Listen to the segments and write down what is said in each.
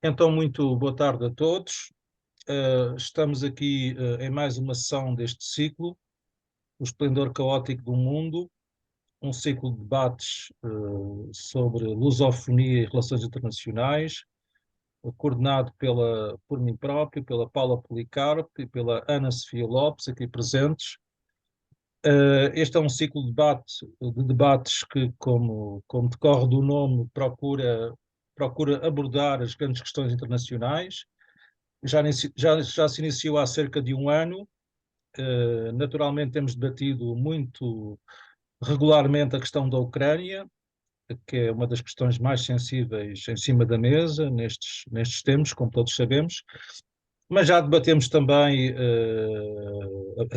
Então, muito boa tarde a todos. Estamos aqui em mais uma sessão deste ciclo, o Esplendor Caótico do Mundo, um ciclo de debates sobre lusofonia e relações internacionais, coordenado por mim próprio, pela Paula Policarpo e pela Sofia Lopes, aqui presentes. Este é um ciclo de debates que, como decorre do nome, procura abordar as grandes questões internacionais. Já se iniciou há cerca de um ano. Naturalmente temos debatido muito regularmente a questão da Ucrânia, que é uma das questões mais sensíveis em cima da mesa nestes tempos, como todos sabemos. Mas já debatemos também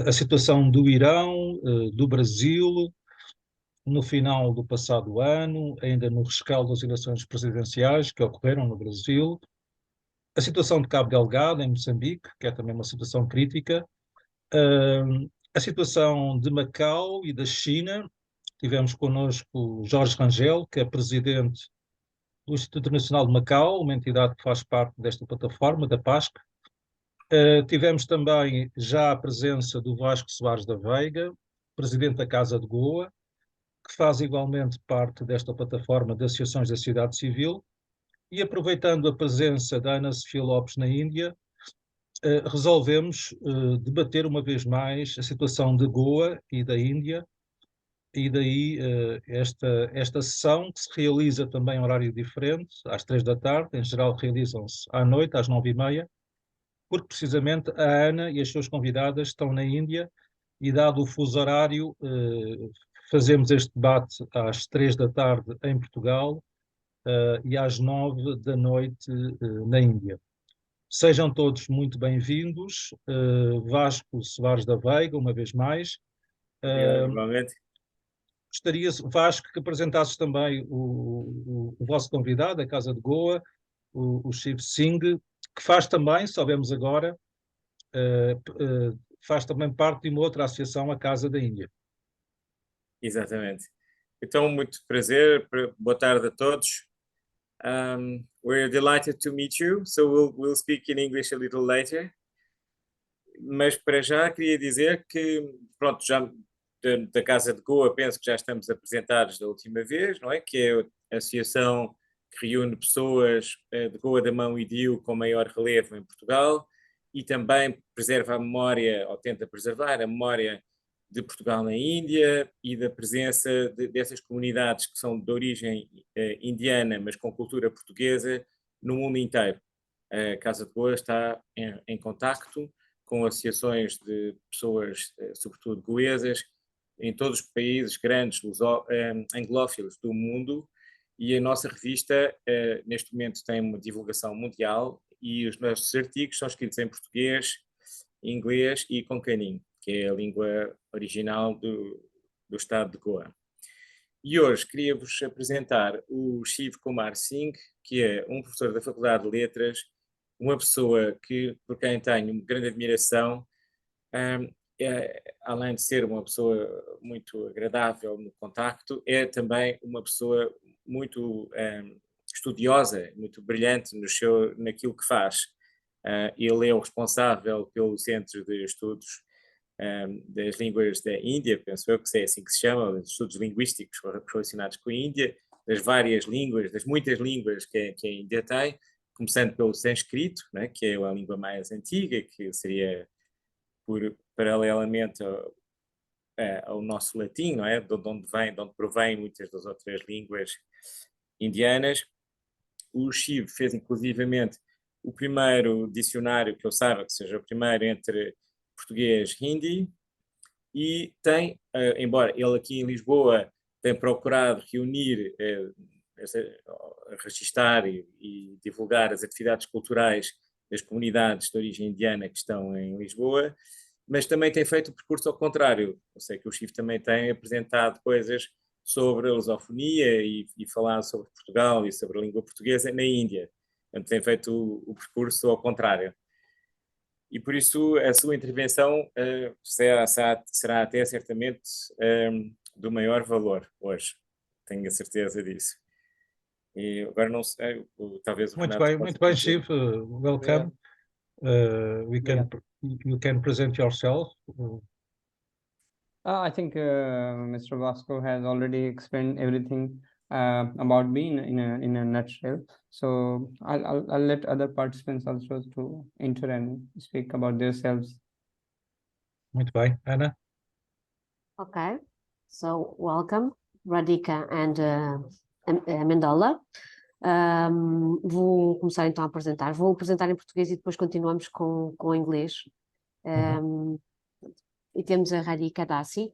a situação do Irão, do Brasil, no final do passado ano, ainda no rescaldo das eleições presidenciais que ocorreram no Brasil, a situação de Cabo Delgado, em Moçambique, que é também uma situação crítica, a situação de Macau e da China. Tivemos connosco Jorge Rangel, que é presidente do Instituto Internacional de Macau, uma entidade que faz parte desta plataforma, da PASC. Tivemos também já a presença do Vasco Soares da Veiga, presidente da Casa de Goa, que faz igualmente parte desta plataforma de associações da sociedade civil. E aproveitando a presença da Sofia Lopes na Índia, resolvemos debater uma vez mais a situação de Goa e da Índia, e daí esta sessão, que se realiza também em horário diferente, às 3 da tarde, em geral realizam-se à noite, às 9h30, porque precisamente a Ana e as suas convidadas estão na Índia, e dado o fuso horário, fazemos este debate às 3 da tarde em Portugal, e às 9 da noite na Índia. Sejam todos muito bem-vindos. Vasco Soares da Veiga, uma vez mais. Igualmente. Gostaria, Vasco, que apresentasses também o vosso convidado, a Casa de Goa, o Shiv Singh, que faz também, sabemos agora, faz também parte de uma outra associação, a Casa da Índia. Exatamente. Então, muito prazer, boa tarde a todos. We're delighted to meet you, so we'll speak in English a little later. Mas para já queria dizer que, pronto, já da Casa de Goa penso que já estamos apresentados da última vez, não é? Que é a associação que reúne pessoas de Goa da Mão e Dio com maior relevo em Portugal e também preserva a memória, ou tenta preservar a memória de Portugal na Índia e da presença dessas comunidades que são de origem indiana, mas com cultura portuguesa, no mundo inteiro. A Casa de Goa está em contacto com associações de pessoas, sobretudo goesas, em todos os países grandes anglófilos do mundo, e a nossa revista neste momento tem uma divulgação mundial e os nossos artigos são escritos em português, inglês e concanim, que é a língua original do estado de Goa. E hoje queria-vos apresentar o Shiv Kumar Singh, que é um professor da Faculdade de Letras, uma pessoa por quem tenho grande admiração, além de ser uma pessoa muito agradável no contacto, é também uma pessoa muito estudiosa, muito brilhante naquilo que faz. Ele é o responsável pelo Centro de Estudos das Línguas da Índia, penso eu que é assim que se chama, os estudos linguísticos relacionados com a Índia, das várias línguas, das muitas línguas que a Índia tem, começando pelo sânscrito, né, que é a língua mais antiga, que seria paralelamente ao nosso latim, não é? De onde provém muitas das outras línguas indianas. O Shiv fez inclusivamente o primeiro dicionário que eu saiba que seja o primeiro entre português e hindi, e tem, embora ele aqui em Lisboa tenha procurado reunir, registar e divulgar as atividades culturais das comunidades de origem indiana que estão em Lisboa, mas também tem feito o percurso ao contrário. Eu sei que o Chico também tem apresentado coisas sobre a lusofonia e falado sobre Portugal e sobre a língua portuguesa na Índia. Portanto, tem feito o percurso ao contrário. E por isso a sua intervenção será até certamente do maior valor hoje. Tenho a certeza disso. E agora não sei, talvez o Renato possa Muito bem, dizer. Chief. Welcome. Obrigado. You can present yourself. I think Mr. Vasco has already explained everything about me in a nutshell. So I'll let other participants also to enter and speak about themselves. Muito bem, Ana. Okay, so welcome, Radhika and Mendola. Vou começar então a apresentar. Vou apresentar em português e depois continuamos com o inglês. E temos a Radhika Dasi,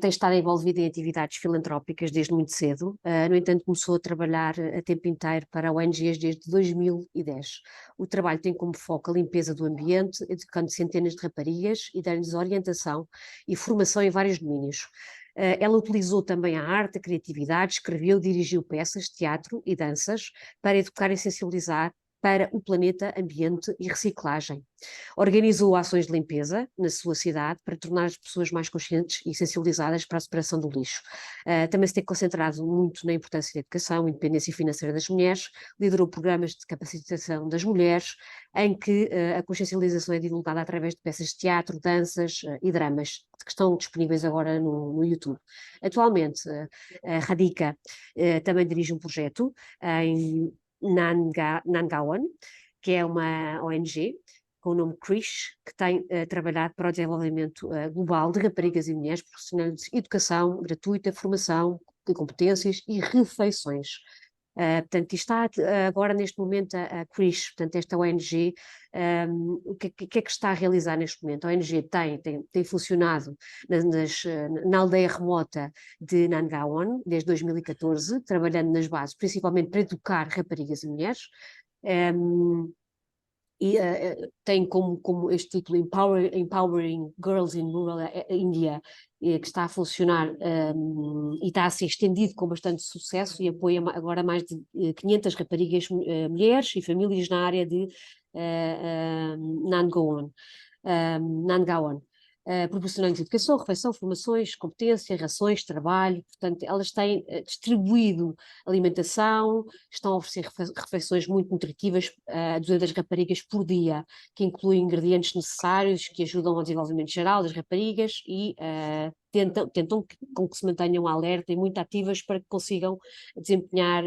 tem estado envolvida em atividades filantrópicas desde muito cedo. No entanto, começou a trabalhar a tempo inteiro para ONGs desde 2010. O trabalho tem como foco a limpeza do ambiente, educando centenas de raparigas e dando-lhes orientação e formação em vários domínios. Ela utilizou também a arte, a criatividade, escreveu, dirigiu peças, teatro e danças para educar e sensibilizar para o planeta, ambiente e reciclagem. Organizou ações de limpeza na sua cidade para tornar as pessoas mais conscientes e sensibilizadas para a separação do lixo. Também se tem concentrado muito na importância da educação, independência financeira das mulheres, liderou programas de capacitação das mulheres, em que a consciencialização é divulgada através de peças de teatro, danças e dramas, que estão disponíveis agora no YouTube. Atualmente, a Radhika também dirige um projeto em Nangaon, que é uma ONG com o nome CRISH, que tem trabalhado para o desenvolvimento global de raparigas e mulheres, proporcionando educação gratuita, formação de competências e refeições. Portanto, está agora neste momento a CRISH, portanto esta ONG, o que é que está a realizar neste momento? A ONG tem funcionado na aldeia remota de Nangaon desde 2014, trabalhando nas bases, principalmente para educar raparigas e mulheres, e tem como este título Empowering Girls in Rural India, que está a funcionar e está a ser estendido com bastante sucesso e apoia agora mais de 500 raparigas, mulheres e famílias na área de Nangaon. Proporcionando educação, refeição, formações, competência, rações, trabalho. Portanto, elas têm distribuído alimentação, estão a oferecer refeições muito nutritivas a 200 raparigas por dia, que incluem ingredientes necessários que ajudam ao desenvolvimento geral das raparigas e tentam com que se mantenham alerta e muito ativas para que consigam desempenhar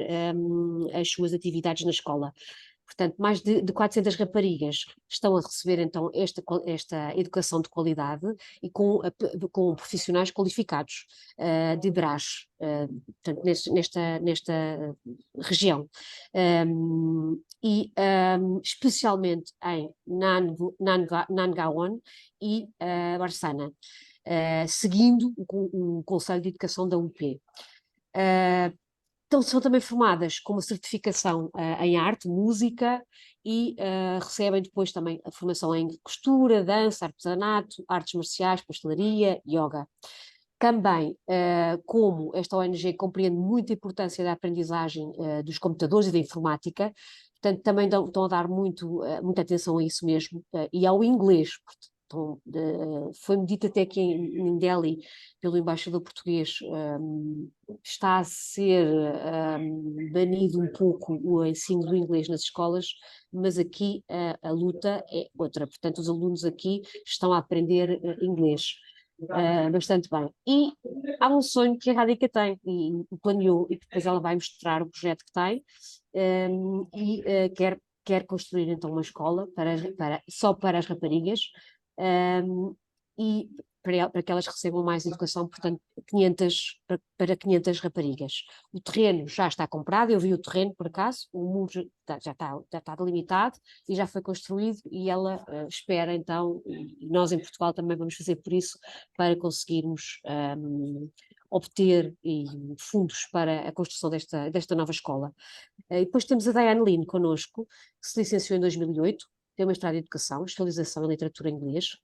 as suas atividades na escola. Portanto, mais de 400 raparigas estão a receber então esta educação de qualidade e com profissionais qualificados de Brás, portanto, nesta região. Especialmente em Nangaon e Barsana, seguindo o Conselho de Educação da UP. Então, são também formadas com uma certificação em arte, música e recebem depois também a formação em costura, dança, artesanato, artes marciais, pastelaria, yoga. Também, como esta ONG compreende muito a importância da aprendizagem dos computadores e da informática, portanto, também estão a dar muita atenção a isso mesmo e ao inglês. Então, foi-me dito até que em Delhi, pelo embaixador português, está a ser banido um pouco o ensino do inglês nas escolas, mas aqui a luta é outra. Portanto, os alunos aqui estão a aprender inglês bastante bem. E há um sonho que a Radhika tem e planeou, e depois ela vai mostrar o projeto que tem, quer construir então uma escola só para as raparigas, e para que elas recebam mais educação, portanto, para 500 raparigas. O terreno já está comprado, eu vi o terreno por acaso, o muro já está delimitado e já foi construído, e ela espera então, e nós em Portugal também vamos fazer por isso, para conseguirmos obter fundos para a construção desta nova escola. E depois temos a Diane Lin connosco, que se licenciou em 2008, tem uma mestrado em Educação, Especialização em Literatura em Inglês,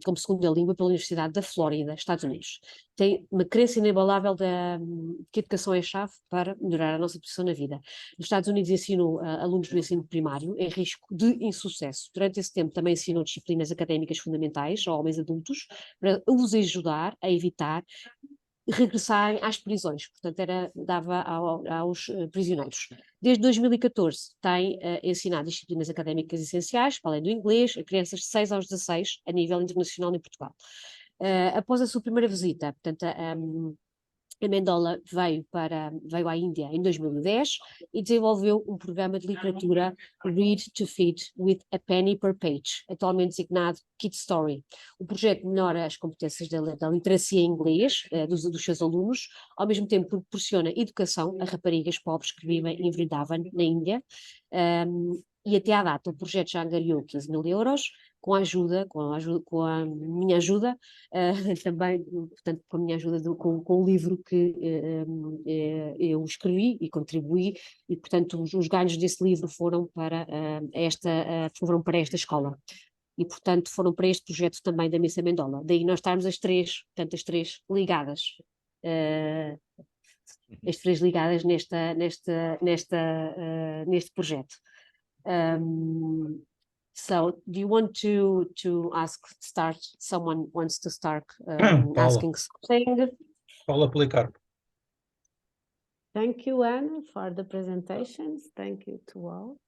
como segunda língua pela Universidade da Flórida, Estados Unidos. Tem uma crença inabalável que a educação é a chave para melhorar a nossa posição na vida. Nos Estados Unidos ensinou alunos do ensino primário em risco de insucesso. Durante esse tempo também ensinou disciplinas académicas fundamentais a homens adultos, para os ajudar a evitar regressarem às prisões, portanto dava aos prisioneiros. Desde 2014 tem ensinado disciplinas académicas essenciais, para além do inglês, a crianças de 6 aos 16, a nível internacional em Portugal. Após a sua primeira visita, portanto, a Mendola veio à Índia em 2010 e desenvolveu um programa de literatura Read to Feed with a Penny per Page, atualmente designado Kid Story. O projeto melhora as competências da literacia em inglês dos seus alunos, ao mesmo tempo proporciona educação a raparigas pobres que vivem em Vrindavan, na Índia, e até à data o projeto já angariou 15 mil euros, com a minha ajuda, também, portanto, com a minha ajuda com o livro que eu escrevi e contribuí, e portanto os ganhos desse livro foram para esta escola. E, portanto, foram para este projeto também da Missa Mendola. Daí nós estarmos as três ligadas. As três ligadas neste projeto. So, do you want to start? Someone wants to start asking something? Paula Policarpo. Thank you, Anna, for the presentations. Thank you to all.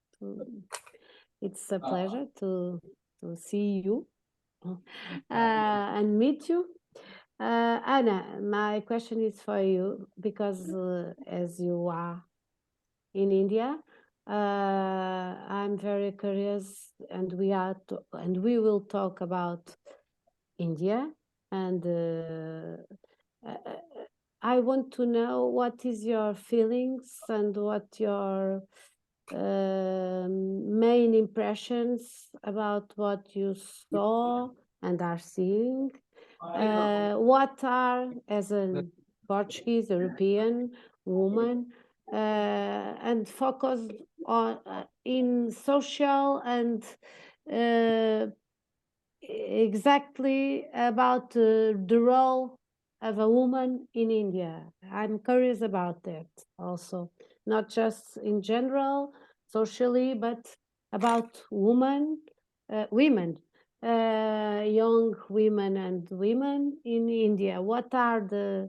It's a pleasure to see you and meet you. Anna, my question is for you because as you are in India, I'm very curious, and we will talk about India, and I want to know what is your feelings and what your main impressions about what you saw and are seeing. What are, as a Portuguese European woman, and focus on in social and exactly about the role of a woman in India. I'm curious about that also, not just in general, socially, but about women, young women and women in India. What are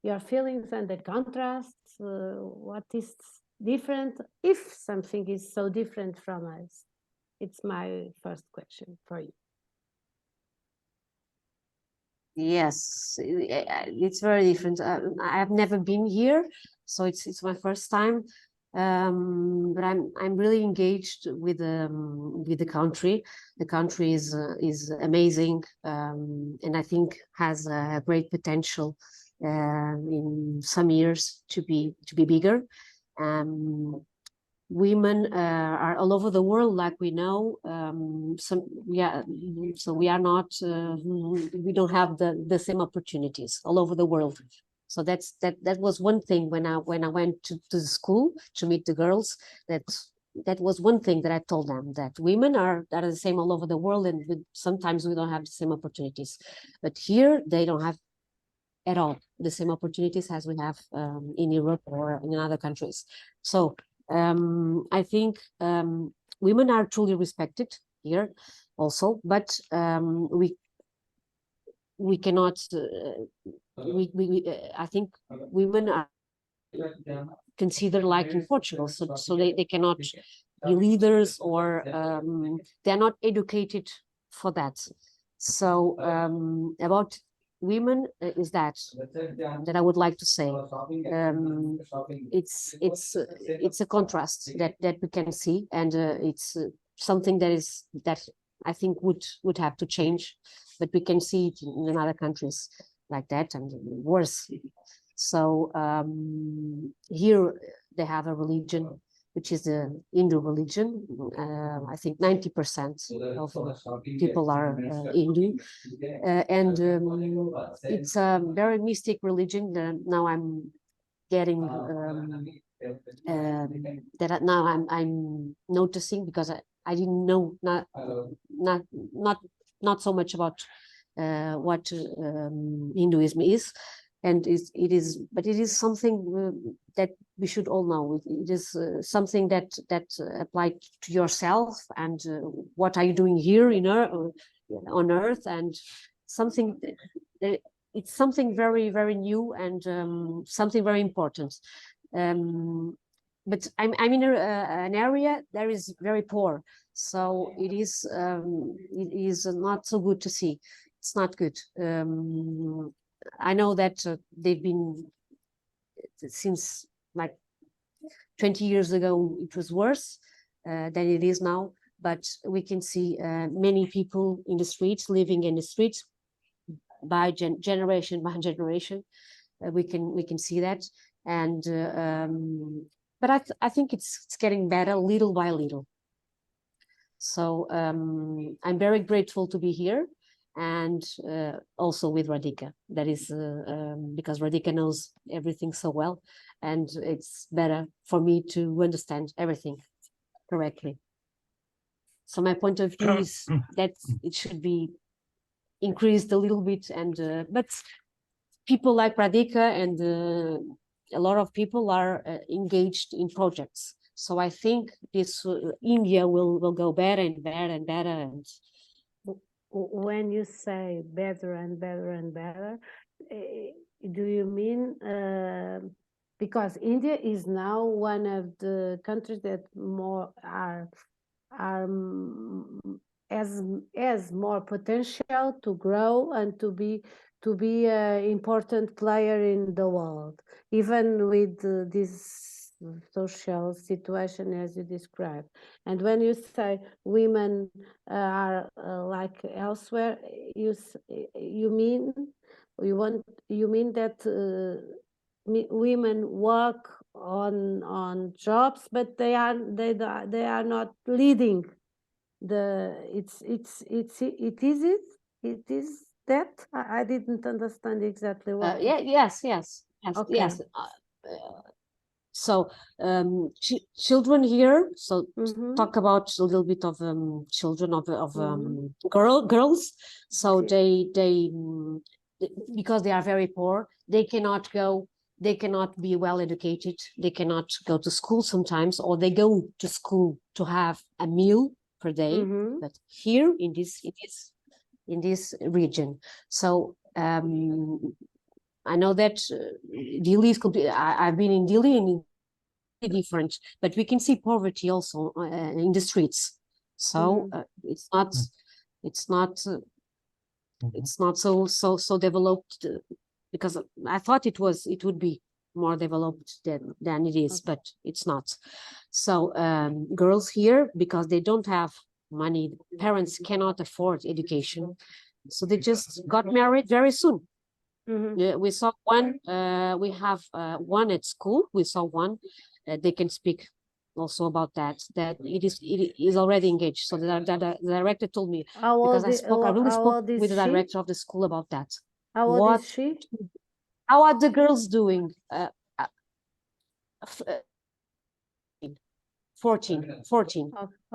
your feelings and the contrasts? What is different, if something is so different from us? It's my first question for you. Yes, it's very different. I have never been here, so it's my first time. But I'm really engaged with the country. The country is amazing, and I think has a great potential in some years to be bigger. Women are all over the world, like we know. So we are not. We don't have the same opportunities all over the world. So that was one thing when I went to the school to meet the girls. That was one thing that I told them, that women are the same all over the world, and sometimes we don't have the same opportunities. But here they don't have at all the same opportunities as we have in Europe or in other countries. So I think women are truly respected here also, but we cannot. I think women are considered like in Portugal, so they cannot be leaders, or they're not educated for that. So about women is that I would like to say. It's a contrast that we can see, and it's something that I think would have to change, but we can see it in other countries like that, and worse. So here they have a religion which is the Hindu religion. I think 90% of people are Hindu, and it's a very mystic religion. Now I'm getting that now I'm noticing, because I didn't know not so much about what Hinduism is. And it is something that we should all know. It is something that applies to yourself, and what are you doing here on Earth, and something that it's something very, very new and something very important. But I'm in an area that is very poor, so it is not so good to see. It's not good. I know that they've been since like 20 years ago. It was worse than it is now, but we can see many people in the streets, living in the streets by generation by generation. We can see that, and but I think it's getting better little by little. So I'm very grateful to be here, and also with Radhika. That is because Radhika knows everything so well, and it's better for me to understand everything correctly. So my point of view is that it should be increased a little bit, and but people like Radhika and a lot of people are engaged in projects. So I think this India will go better and better and better. And when you say better and better and better, do you mean because India is now one of the countries that more has more potential to grow and to be an important player in the world, even with this social situation as you described. And when you say women are like elsewhere, you mean that women work on jobs, but they are not leading it is that I didn't understand exactly what. yes. Okay. Yes. So children here. So talk about a little bit of children of girls. So they because they are very poor, they cannot go. They cannot be well educated. They cannot go to school sometimes, or they go to school to have a meal per day. But here in this region, so I know that Delhi is completely. I've been in Delhi and it's different, but we can see poverty also in the streets. So it's not so developed because I thought it would be more developed than it is, but it's not. So girls here, because they don't have money, parents cannot afford education, so they just got married very soon. We saw one. We have one at school. We saw one. They can speak also about that. That it is already engaged. So the director told me, because I really spoke with the director of the school about that. How old is she? How are the girls doing? 14. Oh,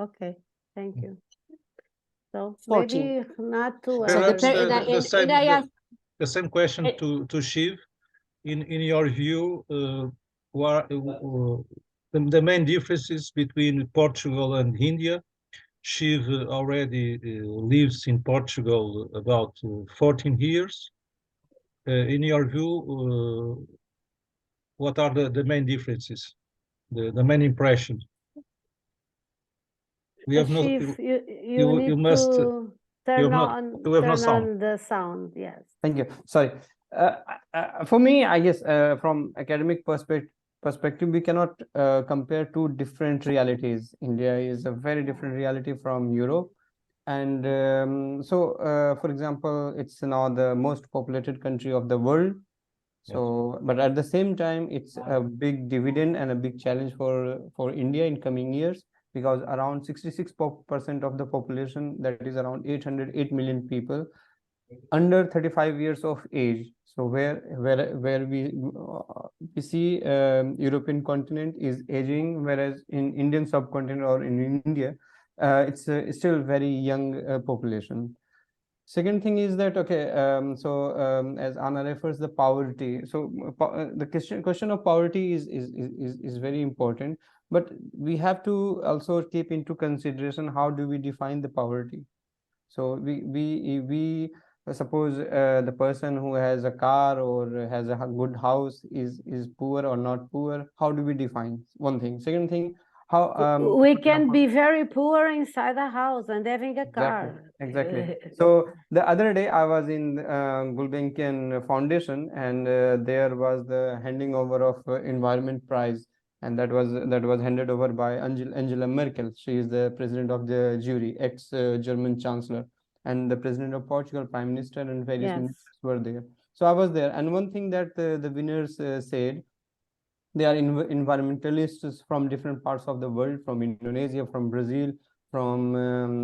okay, thank you. So 14. maybe not too. The same question to Shiv. In your view, what the main differences between Portugal and India? Shiv already lives in Portugal about 14 years. In your view, what are the main differences, the main impressions? We have no. You must turn on the sound. Yes. Thank you. Sorry. For me, I guess from academic perspective, we cannot compare two different realities. India is a very different reality from Europe. And for example, it's now the most populated country of the world. So, but at the same time, it's a big dividend and a big challenge for India in coming years, because around 66% of the population, that is around 808 million people, under 35 years of age. So where we see European continent is aging, whereas in Indian subcontinent or in India, it's still very young population. Second thing is that, okay, as Anna refers, the poverty. So the question of poverty is very important, but we have to also keep into consideration how do we define the poverty. So we suppose the person who has a car or has a good house is poor or not poor. How do we define? One thing. Second thing, how we can be very poor inside the house and having a car. Exactly. So the other day I was in Gulbenkian Foundation, and there was the handing over of environment prize, and that was handed over by Angela Merkel. She is the president of the jury, ex-German chancellor, and the president of Portugal, prime minister, and various ministers were there. So I was there, and one thing that the winners said, they are environmentalists from different parts of the world, from Indonesia, from Brazil, from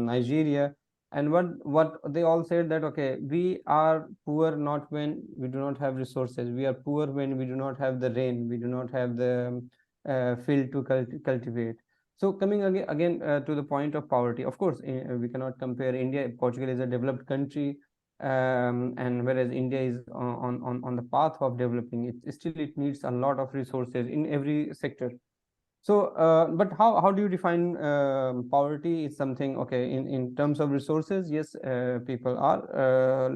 Nigeria. And what they all said that, okay, we are poor not when we do not have resources. We are poor when we do not have the rain. We do not have the field to cultivate. So coming again to the point of poverty, of course, we cannot compare India. Portugal is a developed country. And whereas India is on the path of developing, it needs a lot of resources in every sector. So but how do you define poverty? Is something, okay, in terms of resources, yes, people are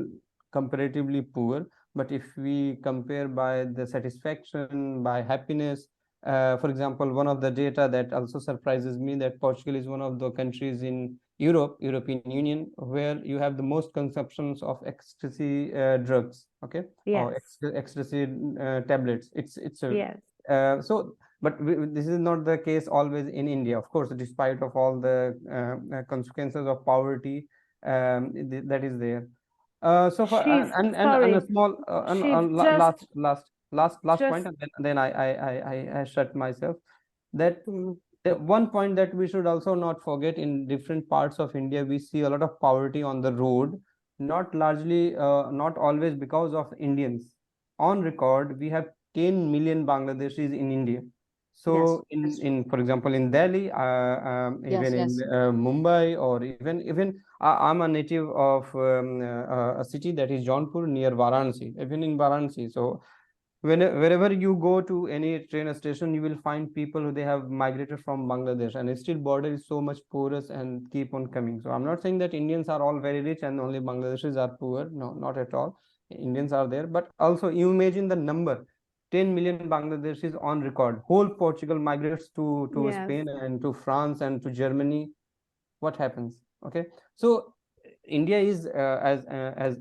comparatively poor, but if we compare by the satisfaction, by happiness, for example, one of the data that also surprises me, that Portugal is one of the countries in European Union, where you have the most consumptions of ecstasy drugs, okay, or ecstasy tablets. It's so, but this is not the case always in India, of course, despite of all the consequences of poverty that is there. So far, and a small last point, and then I shut myself. That the one point that we should also not forget, in different parts of India, we see a lot of poverty on the road, not largely, not always because of Indians. On record, we have 10 million Bangladeshis in India. So in for example, in Delhi, even in Mumbai, or even I'm a native of a city that is Jaunpur near Varanasi, even in Varanasi. So wherever you go to any train station, you will find people who they have migrated from Bangladesh, and still border is so much porous and keep on coming. So I'm not saying that Indians are all very rich and only Bangladeshis are poor. No, not at all. Indians are there, but also you imagine the number. 10 million Bangladeshis on record. Whole Portugal migrates to Spain and to France and to Germany. What happens? Okay, so India is, as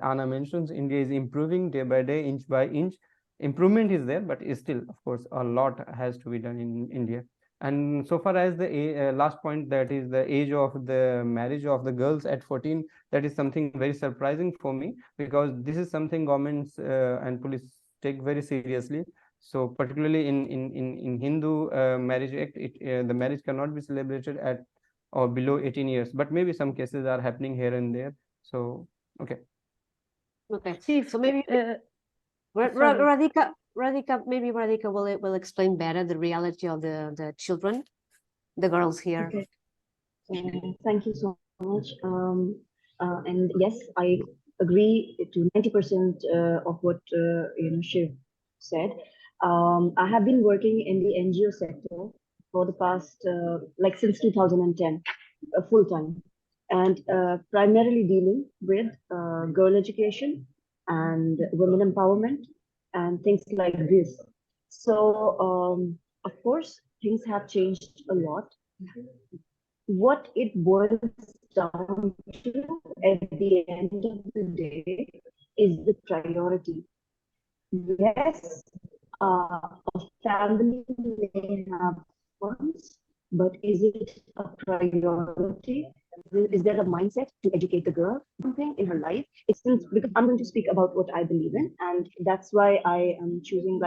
Anna mentions, India is improving day by day, inch by inch. Improvement is there, but still, of course, a lot has to be done in India. And so far as the last point, that is the age of the marriage of the girls at 14, that is something very surprising for me, because this is something governments and police take very seriously. So particularly in Hindu marriage act, the marriage cannot be celebrated at or below 18 years, but maybe some cases are happening here and there. So okay. So maybe Radhika, maybe Radhika will explain better the reality of the children, the girls here. Okay. Thank you so much. And yes, I agree to 90% of what Shiv said. I have been working in the NGO sector for the past, since 2010, full time, and primarily dealing with girl education and women empowerment and things like this. So, of course, things have changed a lot. What it boils down to at the end of the day is the priority. Yes, a family may have funds, but is it a priority? Is there a mindset to educate the girl something in her life? It's since, because I'm going to speak about what I believe in, and that's why I am choosing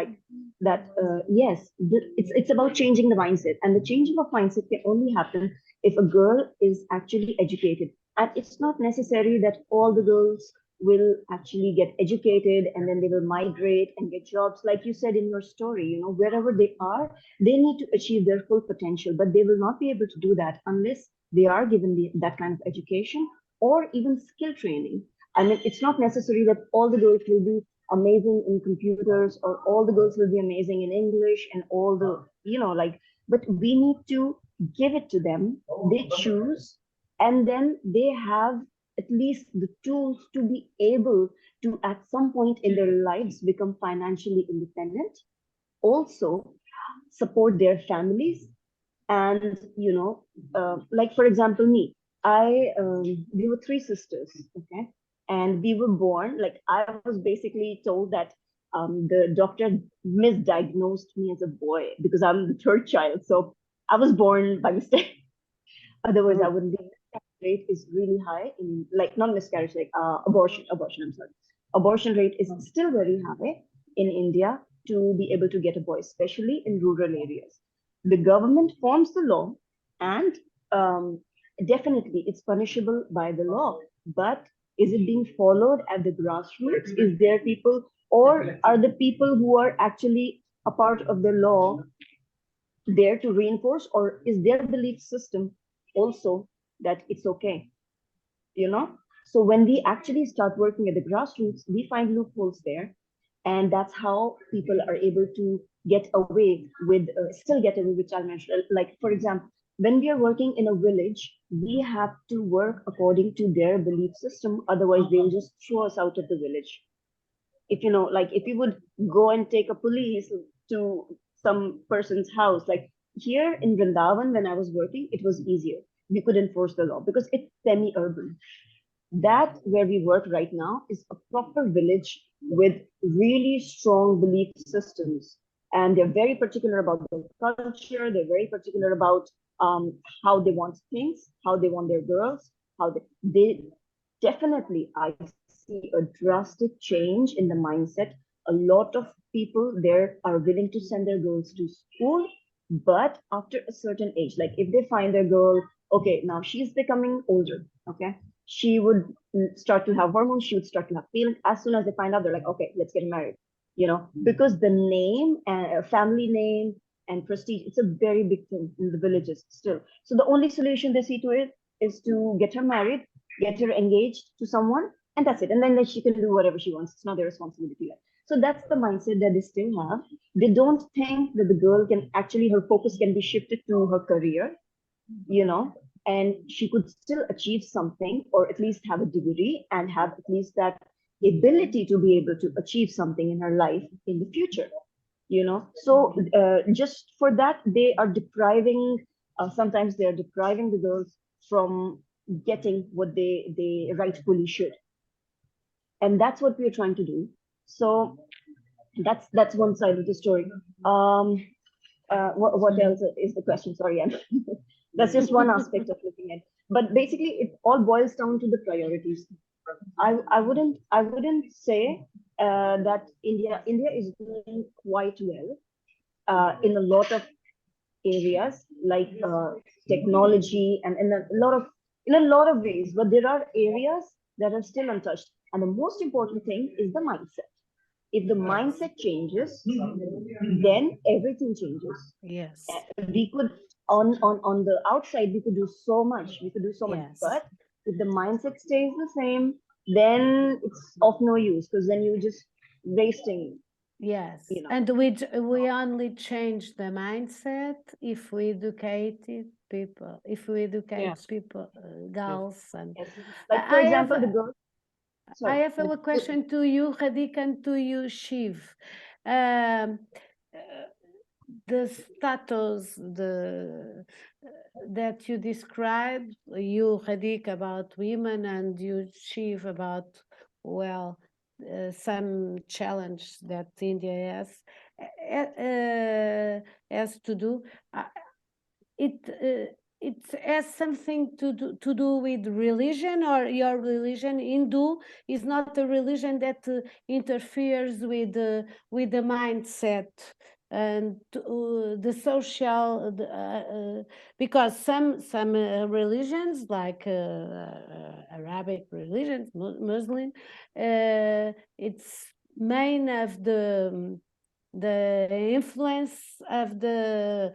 that. Yes, it's about changing the mindset, and the changing of mindset can only happen if a girl is actually educated. And it's not necessary that all the girls will actually get educated and then they will migrate and get jobs. Like you said in your story, wherever they are, they need to achieve their full potential, but they will not be able to do that unless they are given that kind of education or even skill training. I mean, it's not necessary that all the girls will be amazing in computers or all the girls will be amazing in English and all the, but we need to give it to them. They choose, and then they have at least the tools to be able to, at some point in their lives, become financially independent, also support their families. And, you know, like, for example, me, we were three sisters, okay? And we were born, like, I was basically told that the doctor misdiagnosed me as a boy because I'm the third child. So I was born by mistake. Otherwise, I wouldn't be. Rate is really high in, like, not miscarriage, like abortion, I'm sorry. Abortion rate is still very high in India to be able to get a boy, especially in rural areas. The government forms the law, and definitely it's punishable by the law, but is it being followed at the grassroots? Is there people, or are the people who are actually a part of the law there to reinforce, or is their belief system also that it's okay, you know? So when we actually start working at the grassroots, we find loopholes there, and that's how people are able to get away with, still get away with child marriage. Like, for example, when we are working in a village, we have to work according to their belief system, otherwise they'll just throw us out of the village. If, you know, like, if you would go and take a police to some person's house, like here in Vrindavan, when I was working, it was easier. We could enforce the law because it's semi-urban. That where we work right now is a proper village with really strong belief systems. And they're very particular about their culture. They're very particular about how they want things, how they want their girls, how they definitely, I see a drastic change in the mindset. A lot of people there are willing to send their girls to school, but after a certain age, like if they find their girl, okay, now she's becoming older, okay, she would start to have hormones, she would start to have feelings. As soon as they find out, they're like, okay, let's get married, you know, because the name and family name and prestige, it's a very big thing in the villages still. So the only solution they see to it is to get her married, get her engaged to someone, and that's it. And then she can do whatever she wants. It's not their responsibility yet. So that's the mindset that they still have. They don't think that the girl can actually, her focus can be shifted to her career, you know, and she could still achieve something, or at least have a degree and have at least that ability to be able to achieve something in her life in the future, you know. So just for that, they are depriving, sometimes they are depriving the girls from getting what they rightfully should. And that's what we're trying to do. So that's one side of the story. What else is the question? Sorry, that's just one aspect of looking at. But basically, it all boils down to the priorities. I wouldn't say that India is doing quite well in a lot of areas, like technology and in a lot of ways, but there are areas that are still untouched. And the most important thing is the mindset. If the mindset changes, then everything changes. Yes. We could on the outside we could do so much. We could do so much, Yes. but if the mindset stays the same, then it's of no use, because then you're just wasting. Yes, You know. and we only change the mindset if we educate people, if we educate Yes. people, girls. And Yes. Like, for I example, have- the girl. I Sorry. have a question to you, Radik, and to you, Shiv. The status that you described, you, Radik, about women, and you, Shiv, about, well, some challenge that India has to do. It has something to do with religion, or your religion. Hindu is not a religion that interferes with the mindset and the social, because some religions, like Arabic religions, Muslim, it's main of the influence of the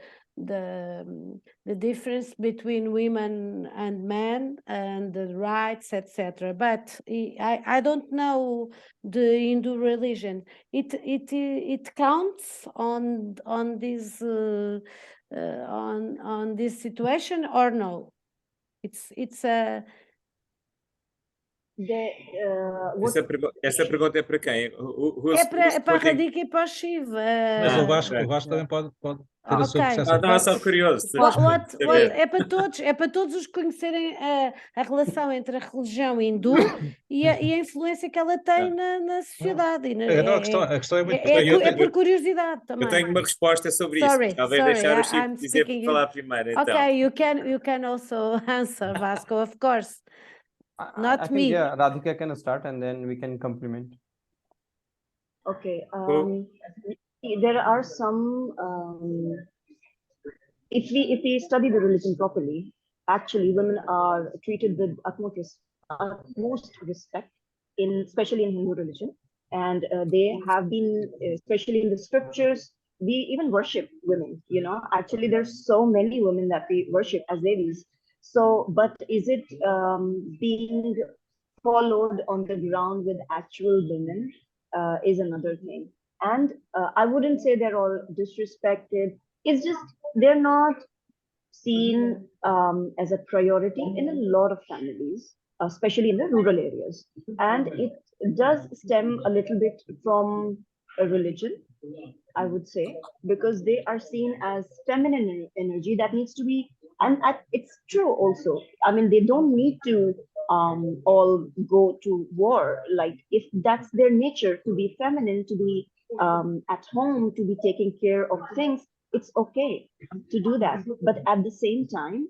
difference between women and men and the rights, etc. But I don't know the Hindu religion. It counts on this on this situation, or no? It's a Essa pergunta é para quem? É para a Radica e para o Chivo. Mas o Vasco também pode ter a sua Ok. percepção. Não, só curioso. É para todos os conhecerem a relação entre a religião hindu e a influência que ela tem na sociedade. Então a questão é muito É por curiosidade também. Eu tenho uma resposta sobre isso. Talvez deixar o Chico dizer para falar primeiro. Então. Okay, you can also answer, Vasco, of course. Not I me. think, yeah, Radhika can start and then we can complement. Okay. There are some. If we study the religion properly, actually, women are treated with utmost respect, especially in Hindu religion, and they have been, especially in the scriptures. We even worship women. You know, actually, there's so many women that we worship as ladies. So, but is it being followed on the ground with actual women is another thing. And I wouldn't say they're all disrespected. It's just they're not seen as a priority in a lot of families, especially in the rural areas. And it does stem a little bit from a religion, I would say, because they are seen as feminine energy that needs to be, and it's true also. I mean, they don't need to all go to war. Like, if that's their nature to be feminine, to be at home, to be taking care of things, it's okay to do that. But at the same time,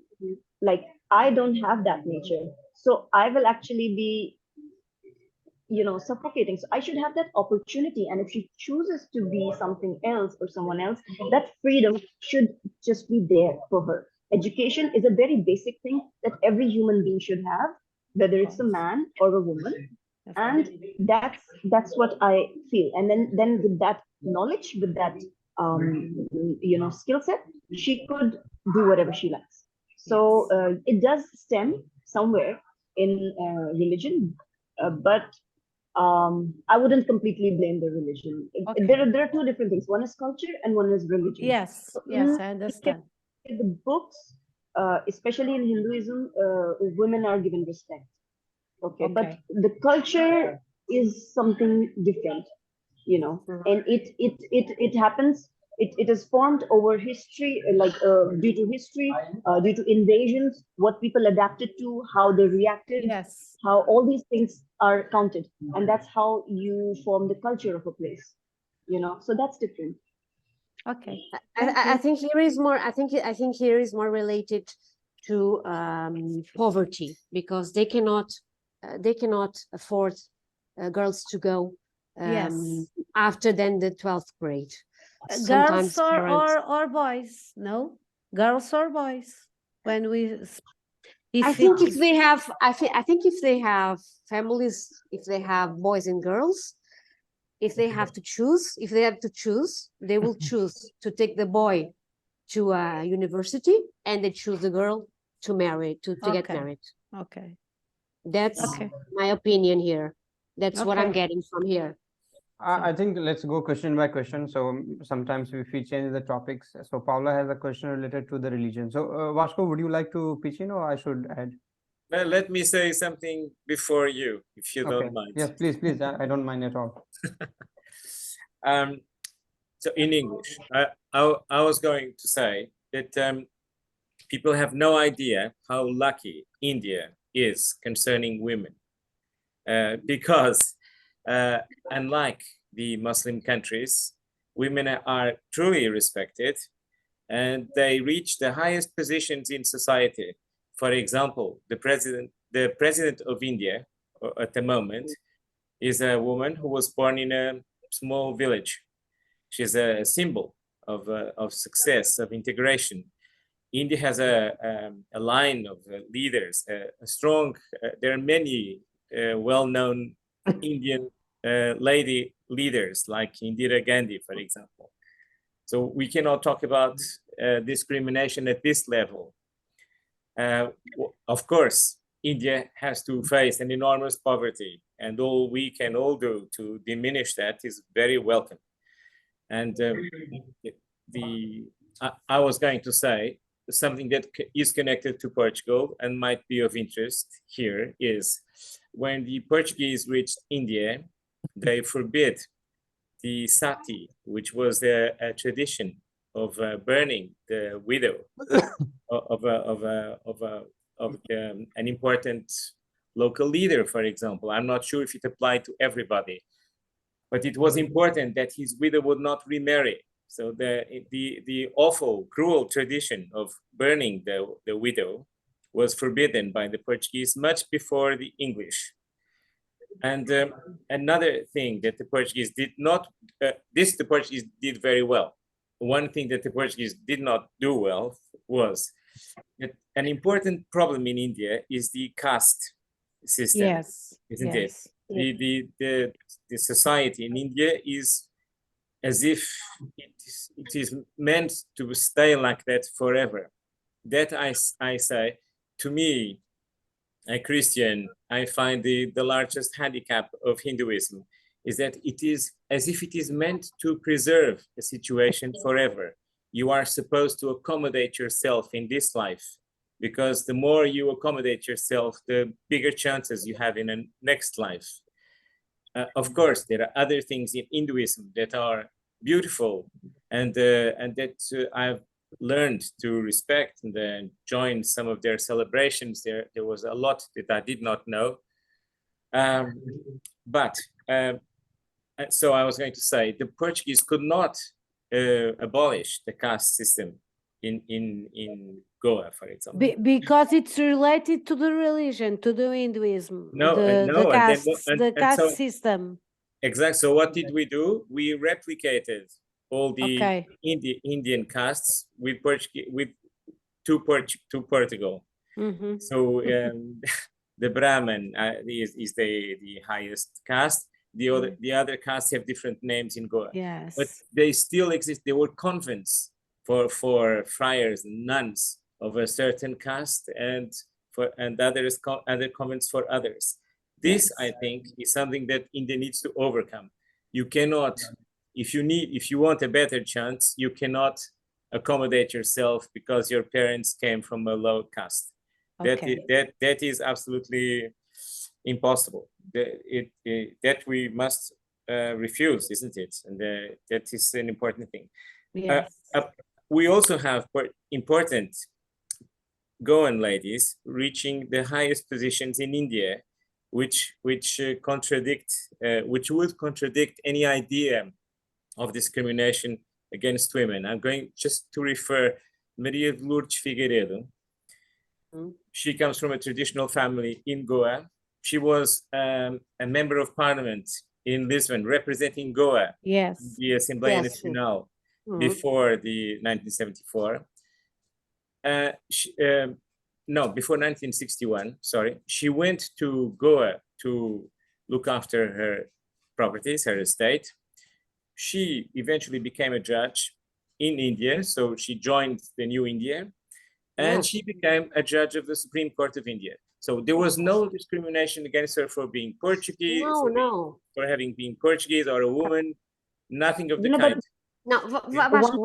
like, I don't have that nature, so I will actually be, you know, suffocating. So I should have that opportunity. And if she chooses to be something else or someone else, that freedom should just be there for her. Education is a very basic thing that every human being should have, whether it's a man or a woman. And that's what I feel. And then with that knowledge, with that you know, skill set, she could do whatever she likes. So it does stem somewhere in religion, but I wouldn't completely blame the religion. Okay. There are two different things. One is culture and one is religion. Yes, yes, I understand. The books, especially in Hinduism, women are given respect. Okay, but the culture is something different, you know, and it happens. It is formed over history, like due to history, due to invasions, what people adapted to, how they reacted, Yes, how all these things are counted, and that's how you form the culture of a place, you know. So that's different. okay. I think here is more. I think here is more related to poverty, because they cannot afford girls to go after then the 12th grade. Girls or boys? No, girls or boys. When we, I think if they have, I think if they have families, if they have boys and girls, if they have to choose, they will choose to take the boy to a university, and they choose the girl to marry, to get married. Okay. That's my opinion here. That's what I'm getting from here. I think let's go question by question. So sometimes if we change the topics. So Paula has a question related to the religion. So Vasco, would you like to pitch in, or I should add? Well, let me say something before you, if you don't mind. Yes, please. I don't mind at all. So in English, I was going to say that people have no idea how lucky India is concerning women, because unlike the Muslim countries, women are truly respected, and they reach the highest positions in society. For example, the president of India at the moment is a woman who was born in a small village. She's a symbol of success, of integration. India has a line of leaders, a strong. There are many well-known Indian lady leaders, like Indira Gandhi, for example. So we cannot talk about discrimination at this level. Of course, India has to face an enormous poverty, and all we can all do to diminish that is very welcome. And I was going to say something that is connected to Portugal and might be of interest here is when the Portuguese reached India, they forbid the sati, which was a tradition of burning the widow of an important local leader, for example. I'm not sure if it applied to everybody, but it was important that his widow would not remarry. So the awful, cruel tradition of burning the widow was forbidden by the Portuguese much before the English. And another thing that the Portuguese did not, the Portuguese did very well. One thing that the Portuguese did not do well was that an important problem in India is the caste system, Yes, isn't yes. it? The society in India is as if it is meant to stay like that forever. That I say, to me, a Christian, I find the largest handicap of Hinduism is that it is as if it is meant to preserve a situation forever. You are supposed to accommodate yourself in this life, because the more you accommodate yourself, the bigger chances you have in a next life. Of course, there are other things in Hinduism that are beautiful and that I've learned to respect and then join some of their celebrations. There was a lot that I did not know. So I was going to say, the Portuguese could not abolish the caste system in Goa, for example. Because it's related to the religion, to the Hinduism, the caste system. Exactly. So what did we do? We replicated all the Indian castes with Portugal. Mm-hmm. So the Brahmin is the highest caste. The other castes have different names in Goa. Yes. But they still exist. There were convents for friars and nuns of a certain caste, and other convents for others. This, I think, is something that India needs to overcome. You cannot, if you want a better chance, you cannot accommodate yourself because your parents came from a low caste. That is absolutely impossible. That we must refuse, isn't it? And that is an important thing. Yes. We also have important Goan ladies reaching the highest positions in India, which would contradict any idea of discrimination against women. I'm going just to refer Maria de Lourdes Figueiredo. She comes from a traditional family in Goa. She was a member of parliament in Lisbon, representing Goa, the Assembleia Nacional, before the 1974. Before 1961, sorry. She went to Goa to look after her properties, her estate. She eventually became a judge in India, so she joined the new India, and she became a judge of the Supreme Court of India. So there was no discrimination against her for being Portuguese, for having been Portuguese or a woman, nothing of the kind. No, Vasco,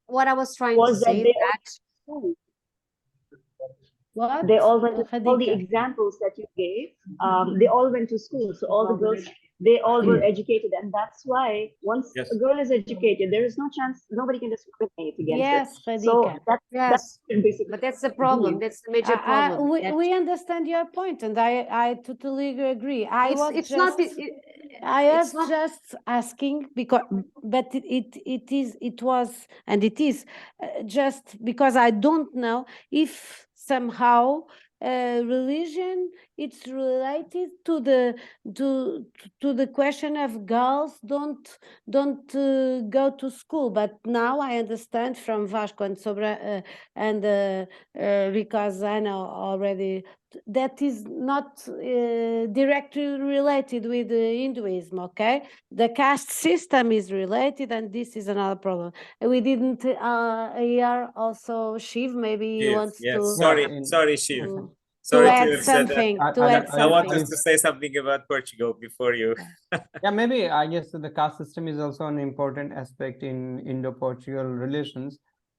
what I was trying to say they all went to all the examples that you gave. They all went to school, so all the girls, they all were educated, and that's why once a girl is educated, there is no chance, nobody can discriminate against her. So that's basically. But that's the problem. That's the major problem. We understand your point, and I totally agree. I was just asking because, but it is just because I don't know if somehow religion it's related to the question of girls don't go to school. But now I understand from Vasco and Sobra because I know already that is not directly related with Hinduism. Okay, the caste system is related, and this is another problem. We didn't hear also Shiv. Maybe he wants to. Sorry, Shiv. Sorry to add something. I want us to say something about Portugal before you. Maybe I guess the caste system is also an important aspect in Indo-Portugal relations.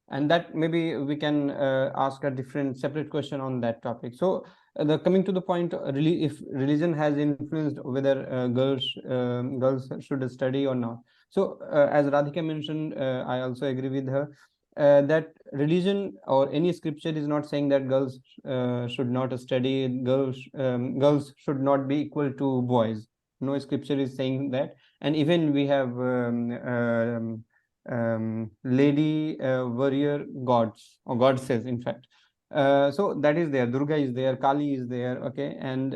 And that maybe we can ask a different separate question on that topic. So coming to the point, really, if religion has influenced whether girls should study or not. So as Radhika mentioned, I also agree with her that religion or any scripture is not saying that girls should not study, girls should not be equal to boys. No scripture is saying that. And even we have lady warrior gods or goddesses, in fact. So that is there. Durga is there, Kali is there. Okay, and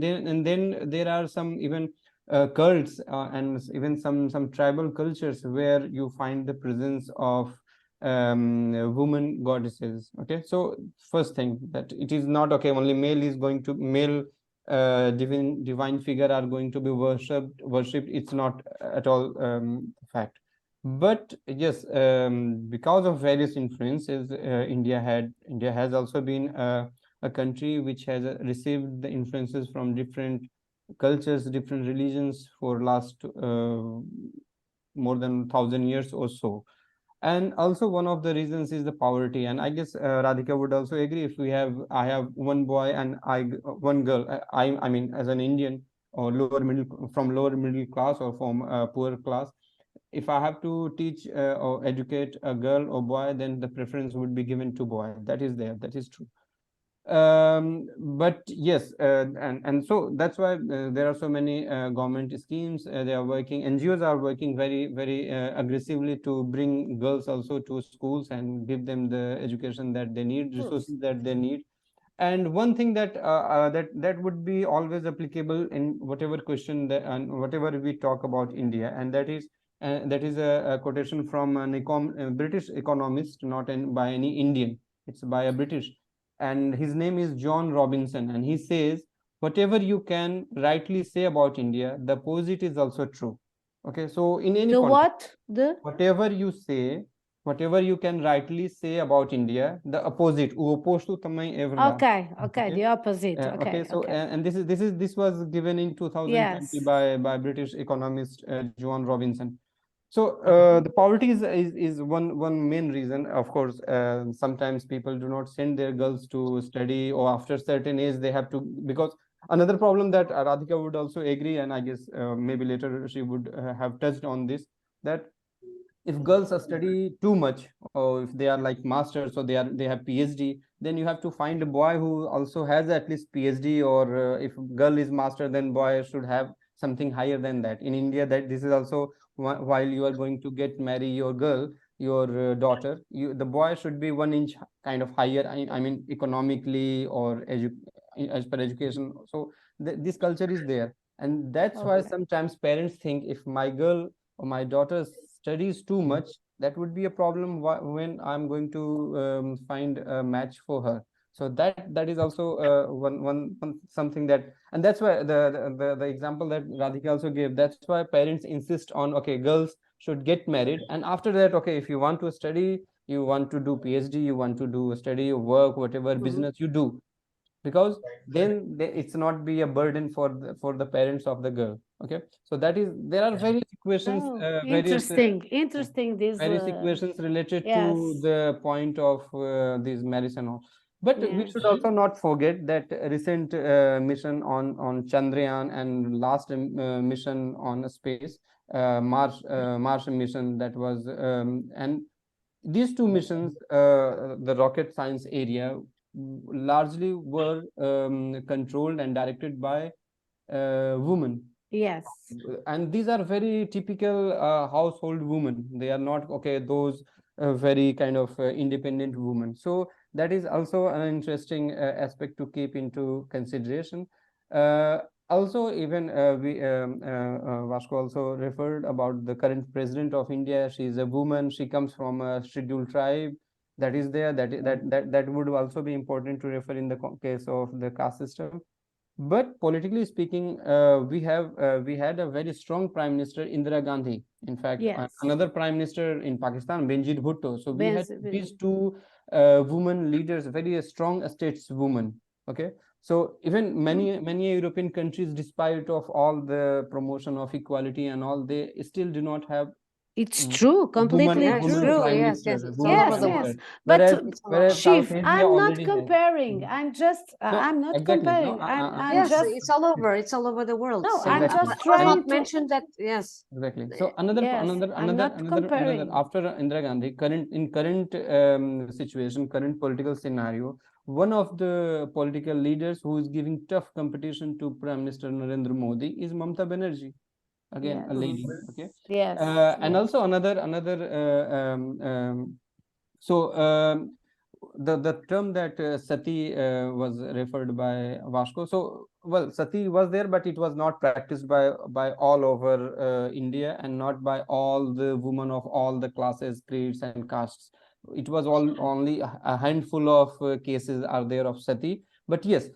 then there are some even cults and even some tribal cultures where you find the presence of woman goddesses. Okay, so first thing, that it is not okay only male divine figure are going to be worshipped. It's not at all fact. But yes, because of various influences, India has also been a country which has received the influences from different cultures, different religions for last more than 1,000 years or so. And also one of the reasons is the poverty. And I guess Radhika would also agree, if I have one boy and one girl, I mean, as an Indian or lower middle class or from poor class, if I have to teach or educate a girl or boy, then the preference would be given to boy. That is there, that is true. But yes, and so that's why there are so many government schemes. They are working, NGOs are working very aggressively to bring girls also to schools and give them the education that they need, resources that they need. And one thing that that would be always applicable in whatever question that and whatever we talk about India, and that is a quotation from a British economist, not by any Indian. It's by a British, and his name is John Robinson, and he says, whatever you can rightly say about India, the opposite is also true. Okay, so in any context, whatever you say, whatever you can rightly say about India, the opposite, okay, the opposite. Okay, so and this was given in 2020 by British economist John Robinson. So the poverty is one main reason. Of course, sometimes people do not send their girls to study, or after certain age they have to, because another problem that Radhika would also agree, and I guess maybe later she would have touched on this, that if girls study too much, or if they are like masters, or they have PhD, then you have to find a boy who also has at least PhD, or if girl is master, then boy should have something higher than that. In India, that this is also, while you are going to get marry your girl, your daughter, the boy should be 1 inch kind of higher, I mean economically or as per education. So this culture is there, and that's why sometimes parents think, if my girl or my daughter studies too much, that would be a problem when I'm going to find a match for her. So that is also one something that, and that's why the example that Radhika also gave, that's why parents insist on, okay, girls should get married, and after that, okay, if you want to study, you want to do PhD, you want to do study, work, whatever business you do, because then it's not be a burden for the parents of the girl. Okay, so that is, there are various equations, interesting this various equations related to the point of this marriage and all. But we should also not forget that recent mission on Chandrayaan and last mission on space, Mars mission, that was and these two missions, the rocket science area, largely were controlled and directed by women. Yes. And these are very typical household women. They are not, okay, those very kind of independent women. So that is also an interesting aspect to keep into consideration. Also, even Vasco also referred about the current president of India. She is a woman. She comes from a scheduled tribe. That is there. That would also be important to refer in the case of the caste system. But politically speaking, we had a very strong Prime Minister, Indira Gandhi. In fact, another Prime Minister in Pakistan, Benazir Bhutto. So we had these two women leaders, very strong stateswomen. Okay, so even many European countries, despite of all the promotion of equality and all, they still do not have It's true, completely woman true. prime Yes, minister, yes, it's woman all over Yes, the prime yes. world. minister. But Whereas South Shiv, Asia I'm not already has. comparing. I'm just, No, I'm not exactly. No, comparing. I'm Yes, just, it's all over. It's all over the world. no, So I'm Exactly. just let's trying not to, mention that. Yes. Exactly. So another yes, I'm not comparing. after Indira Gandhi, current situation, current political scenario, one of the political leaders who is giving tough competition to Prime Minister Narendra Modi is Mamata Banerjee. Again, a lady. Okay. Yes. And yes. also the term that sati was referred by Vasco. So, well, sati was there, but it was not practiced by all over India, and not by all the women of all the classes, creeds, and castes. It was only a handful of cases are there of sati. But yes,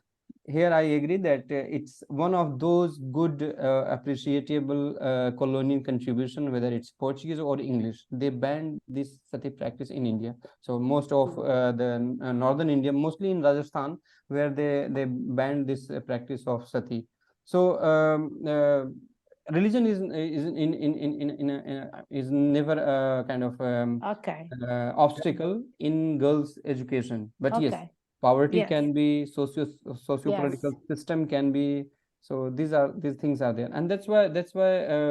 here I agree that it's one of those good appreciable colonial contribution, whether it's Portuguese or English. They banned this sati practice in India. So most of the northern India, mostly in Rajasthan, where they banned this practice of sati. So religion is never a kind of Okay. obstacle in girls' education. But yes, Okay. poverty Yes. can be, socio-political system can be. So these things are there, and that's why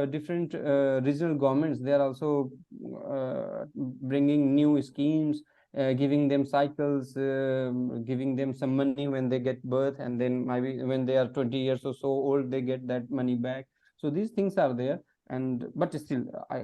different regional governments, they are also bringing new schemes, giving them cycles, giving them some money when they get birth, and then maybe when they are 20 years or so old, they get that money back. So these things are there, and but still, I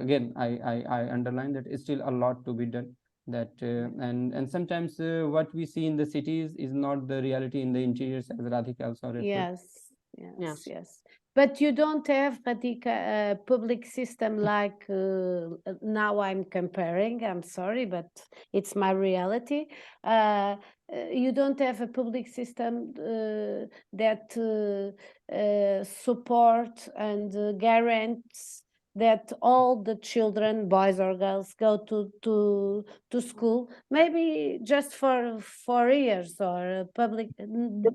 underline that it's still a lot to be done. That and sometimes what we see in the cities is not the reality in the interiors, as Radhika also referred. Yes, yes, yes. But you don't have a public system like now I'm comparing, I'm sorry, but it's my reality. You don't have a public system that support and guarantees that all the children, boys or girls, go to school, maybe just for 4 years or public.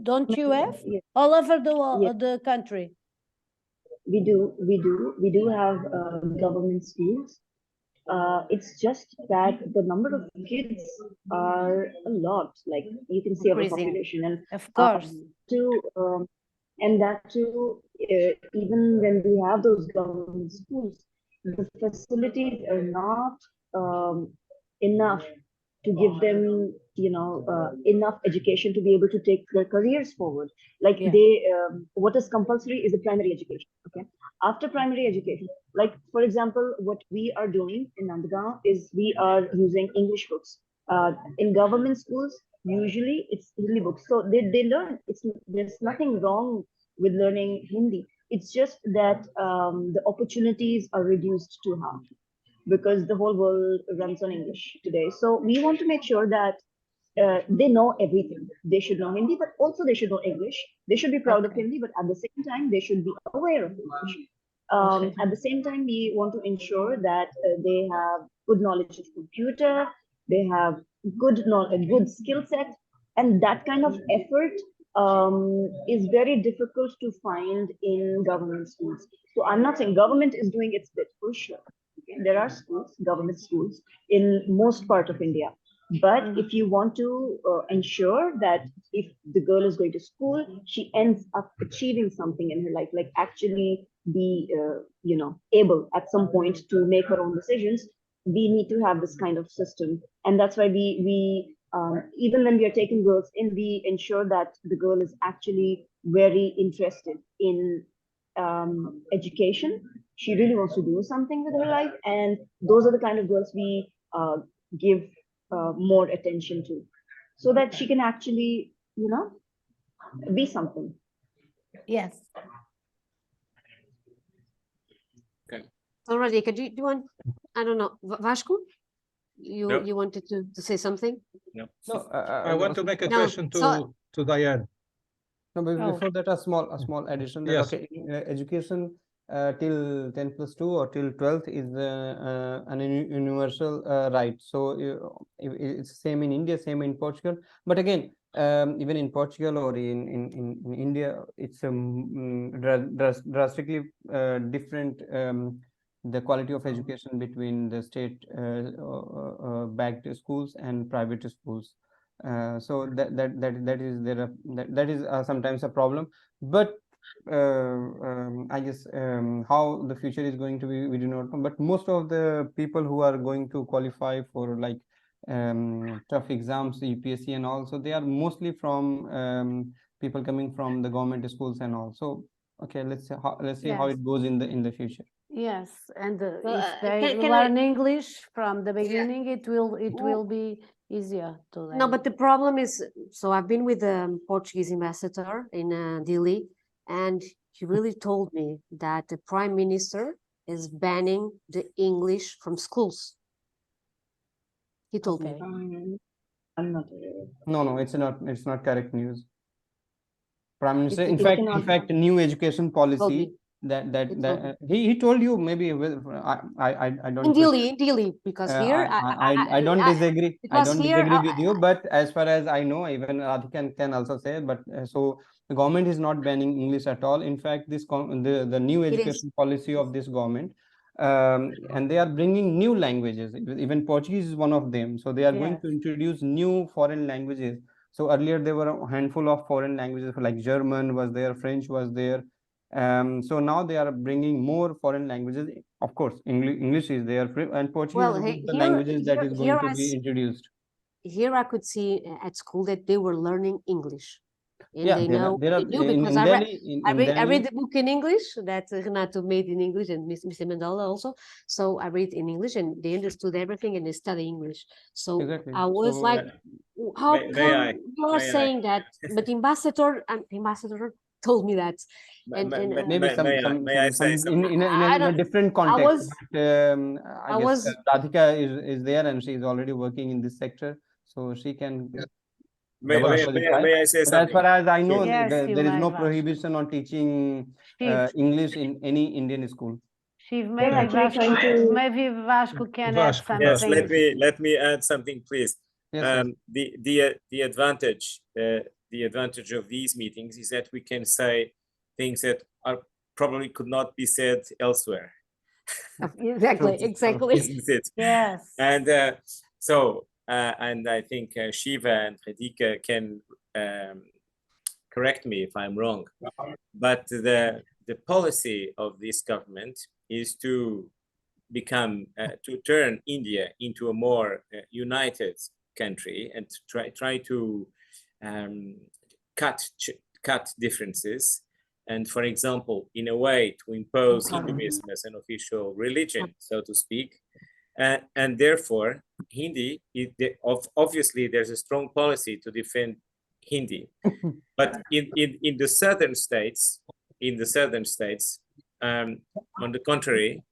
Don't you have Yes, all over yes, the country? we do have government schools. It's just that the number of kids are a lot, like you can see our Increasing. population, and Of course. that too, even when we have those government schools, the facilities are not enough to give them, enough education to be able to take their careers forward. Like what is compulsory is the primary education. Okay, after primary education, like for example, what we are doing in Nandagaon is we are using English books. In government schools, usually it's Hindi books, so they learn. There's nothing wrong with learning Hindi. It's just that the opportunities are reduced to half, because the whole world runs on English today. So we want to make sure that they know everything. They should know Hindi, but also they should know English. They should be proud of Hindi, but at the same time, they should be aware of English. At the same time, we want to ensure that they have good knowledge of computer, they have good knowledge, good skill set, and that kind of effort is very difficult to find in government schools. So I'm not saying government is doing its bit, for sure. Okay? There are schools, government schools, in most part of India. But if you want to ensure that if the girl is going to school, she ends up achieving something in her life, like actually be, able at some point to make her own decisions, we need to have this kind of system. And that's why we even when we are taking girls in, we ensure that the girl is actually very interested in education. She really wants to do something with her life, and those are the kind of girls we give more attention to, so that she can actually, be something. Yes. Okay. So Radhika, do you want, I don't know, Vasco? No. You wanted to say something? No. No, I want to make a No, question so- to Diane. No, but Oh. before that, a small addition. That, Yes. okay, education till 10+2 or till 12th is an universal right. So it's same in India, same in Portugal. But again, even in Portugal or in India, it's drastically different the quality of education between the state backed schools and private schools. So that is there that is sometimes a problem, but I guess how the future is going to be, we do not know. But most of the people who are going to qualify for like tough exams, UPSC and all, so they are mostly from people coming from the government schools and all. So okay, let's see how Yes. it goes in the future. Yes, and Well, if they can I- learn English from the beginning, it will be easier to learn. No, but the problem is, so I've been with the Portuguese ambassador in Delhi, and he really told me that the prime minister is banning the English from schools. He told me. I'm not aware of that. No, it's not correct news. Prime Minister, It in cannot fact, new education policy me. that he told you, maybe I don't In Delhi, because here I don't disagree. I because don't here, disagree with you, but as far as I know, even Radhika can also say, but so the government is not banning English at all. In fact, the new education policy of this government, and they are bringing new languages. Even Portuguese is one of them. So they are going to introduce new foreign languages. So earlier there were a handful of foreign languages like German was there, French was there. So now they are bringing more foreign languages. Of course, English is there, and Portuguese well, is one of the here- languages that here- is here going to I be see- introduced. here I could see at school that they were learning English. And Yeah, they there know, are they knew in because Delhi, I read Delhi, the book in English that Renato made in English, and Mr. Mandela also. So I read in English, and they understood everything, and they study English. So exactly. I was So, like, how may come I- you are may I? saying that? But ambassador told me that. And maybe may I say something? in a different context. was- but, I guess was- Radhika is there, and she is already working in this sector, so she can. May I say But as something? far as I know, Yes, you there is may, no Vasco. prohibition on teaching Steve. English in any Indian school. Steve, They're actually trying to. maybe Vasco can add Vasco, something. Yes, let me add something, please. Yes, The advantage of these meetings is that we can say things that are probably could not be said elsewhere. exactly. Isn't it? Yes. And and I think Shiva and Radhika can correct me if I'm wrong, but the policy of this government is to become to turn India into a more united country and try to cut differences, and for example, in a way to impose Hinduism as an official religion, so to speak. And therefore, Hindi, obviously there's a strong policy to defend Hindi. But in the southern states, on the contrary,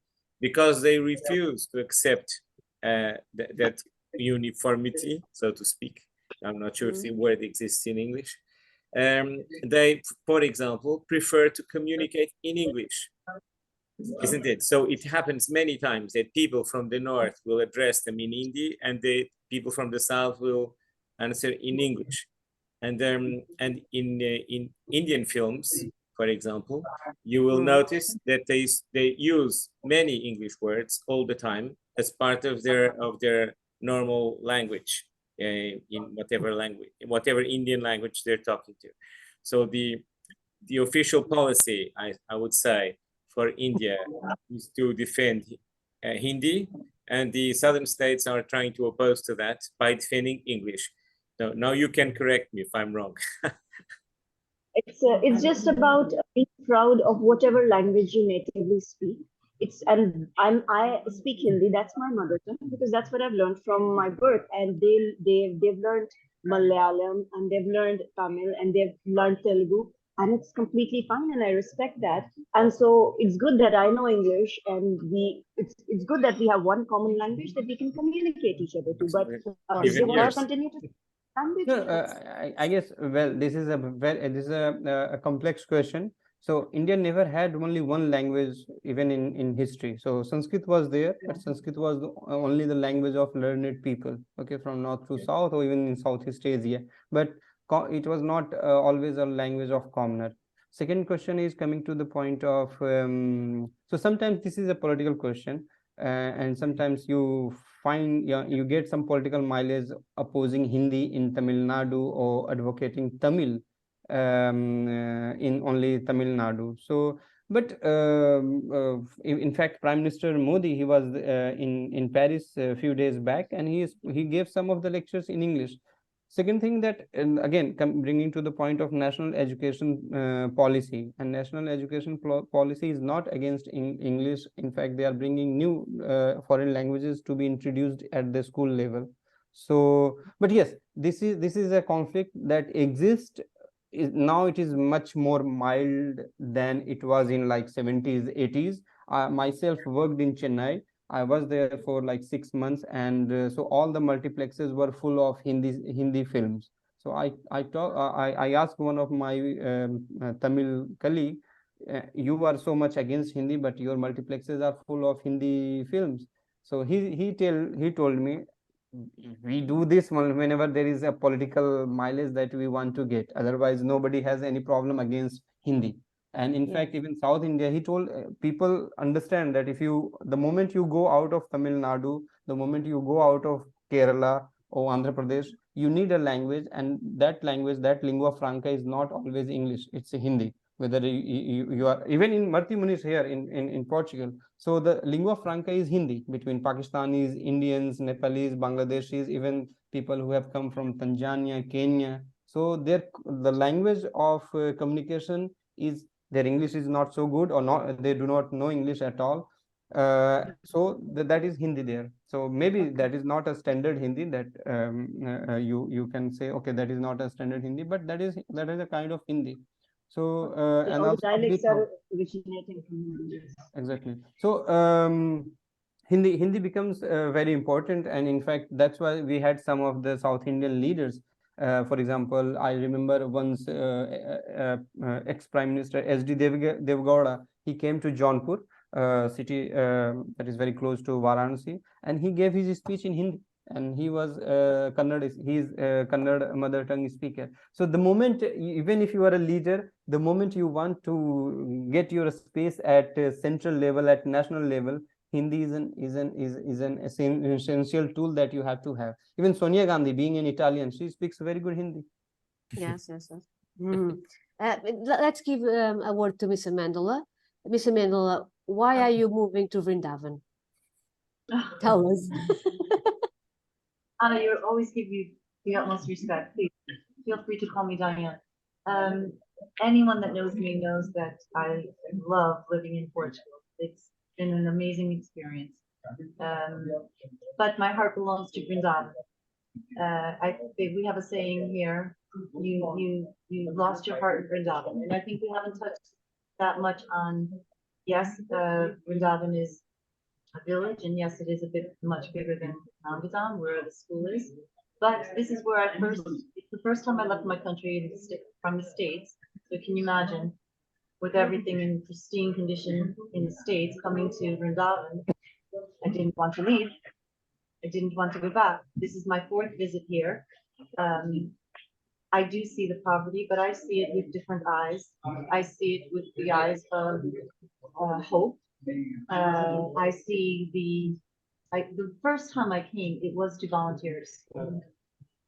because they refuse to accept that uniformity, so to speak, I'm not sure if the word exists in English, they, for example, prefer to communicate in English. Isn't it? So it happens many times that people from the north will address them in Hindi, and the people from the south will answer in English. And in Indian films, for example, you will notice that they use many English words all the time as part of their normal language, in whatever Indian language they're talking to. So the official policy, I would say, for India is to defend Hindi, and the southern states are trying to oppose to that by defending English. So now you can correct me if I'm wrong. It's just about being proud of whatever language you natively speak. I speak Hindi. That's my mother tongue because that's what I've learned from my birth. And they've learned Malayalam, and they've learned Tamil, and they've learned Telugu, and it's completely fine, and I respect that. And so it's good that I know English, and it's good that we have one common language that we can communicate each other to. But if they want to continue to language, I guess, well, this is a complex question. So India never had only one language, even in history. So Sanskrit was there, but Sanskrit was only the language of learned people, okay, from north to south, or even in Southeast Asia. But it was not always a language of commoner. Second question is coming to the point of, so sometimes this is a political question, and sometimes you find, you get some political mileage opposing Hindi in Tamil Nadu or advocating Tamil in only Tamil Nadu. So, but in fact, Prime Minister Modi, he was in Paris a few days back, and he gave some of the lectures in English. Second thing that, again, bringing to the point of national education policy, and national education policy is not against English. In fact, they are bringing new foreign languages to be introduced at the school level. So, but yes, this is a conflict that exists. Now it is much more mild than it was in like 70s, 80s. Myself worked in Chennai. I was there for like 6 months, and so all the multiplexes were full of Hindi films. So I asked one of my Tamil colleague, you are so much against Hindi, but your multiplexes are full of Hindi films. So he told me, we do this whenever there is a political mileage that we want to get. Otherwise, nobody has any problem against Hindi. And in fact, even South India, he told people understand that the moment you go out of Tamil Nadu, the moment you go out of Kerala or Andhra Pradesh, you need a language, and that language, that lingua franca is not always English, it's a Hindi. Whether you are, even in Marti Muniz here in Portugal, so the lingua franca is Hindi between Pakistanis, Indians, Nepalese, Bangladeshis, even people who have come from Tanzania, Kenya. So the language of communication is, their English is not so good, or not, they do not know English at all. So that is Hindi there. So maybe that is not a standard Hindi that you can say, okay, that is not a standard Hindi, but that is a kind of Hindi. So and all the also dialects are originating from Hindi. exactly. So Hindi becomes very important, and in fact that's why we had some of the South Indian leaders. For example, I remember once ex-Prime Minister S.D. Devgowda, he came to Jaunpur, city that is very close to Varanasi, and he gave his speech in Hindi. And he was Kannada, he is Kannada mother tongue speaker. So the moment, even if you are a leader, the moment you want to get your space at central level, at national level, Hindi is an essential tool that you have to have. Even Sonia Gandhi, being an Italian, she speaks very good Hindi. Yes. Let's give a word to Mr. Mendola. Mr. Mendola, why are you moving to Vrindavan? Tell us. Anna, you always give you the utmost respect. Please feel free to call me Diane. Anyone that knows me knows that I love living in Portugal. It's been an amazing experience. But my heart belongs to Vrindavan. We have a saying here: you lost your heart in Vrindavan, and I think we haven't touched that much on. Yes, Vrindavan is a village, and yes, it is a bit much bigger than Nandidam, where the school is. But this is where it's the first time I left my country from the States. So can you imagine, with everything in pristine condition in the States, coming to Vrindavan, I didn't want to leave. I didn't want to go back. This is my 4th visit here. I do see the poverty, but I see it with different eyes. I see it with the eyes of hope. I see the first time I came, it was to volunteer at school.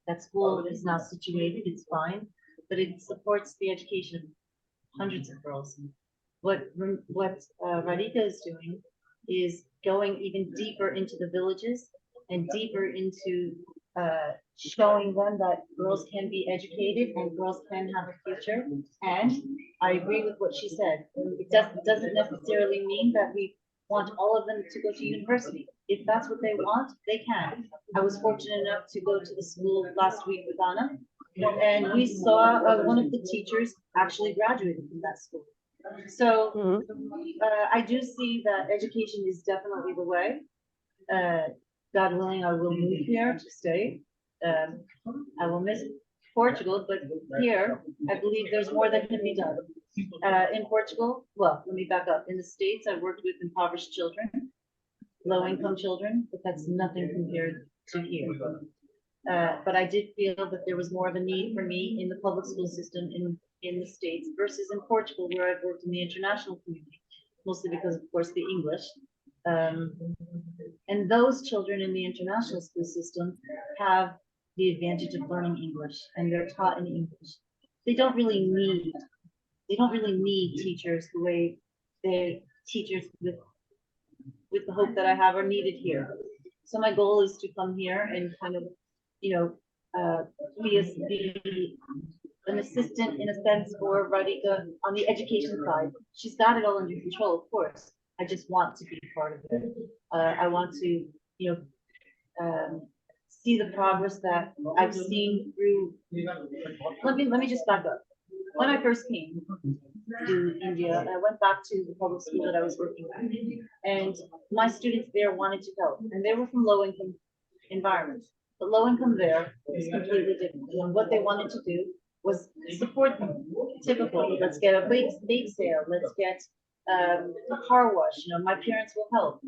That school is now situated, it's fine, but it supports the education of hundreds of girls. What Radhika is doing is going even deeper into the villages and deeper into showing them that girls can be educated and girls can have a future. And I agree with what she said. It doesn't necessarily mean that we want all of them to go to university. If that's what they want, they can. I was fortunate enough to go to the school last week with Anna, and we saw one of the teachers actually graduated from that school. So I do see that education is definitely the way. God willing, I will move here to stay. I will miss Portugal, but here, I believe there's more that can be done. In Portugal, well, let me back up. In the States, I worked with impoverished children, low-income children, but that's nothing compared to here. But I did feel that there was more of a need for me in the public school system in the States versus in Portugal, where I've worked in the international community, mostly because, of course, the English. And those children in the international school system have the advantage of learning English, and they're taught in English. They don't really need teachers the way teachers with the hope that I have are needed here. So my goal is to come here and kind of, be an assistant in a sense for Radhika on the education side. She's got it all under control, of course. I just want to be part of it. I want to, see the progress that I've seen through. Let me just back up. When I first came to India, I went back to the public school that I was working at, and my students there wanted to help, and they were from low-income environments. But low-income there is completely different. And what they wanted to do was support them. Typical, let's get a bake sale, let's get a car wash. My parents will help.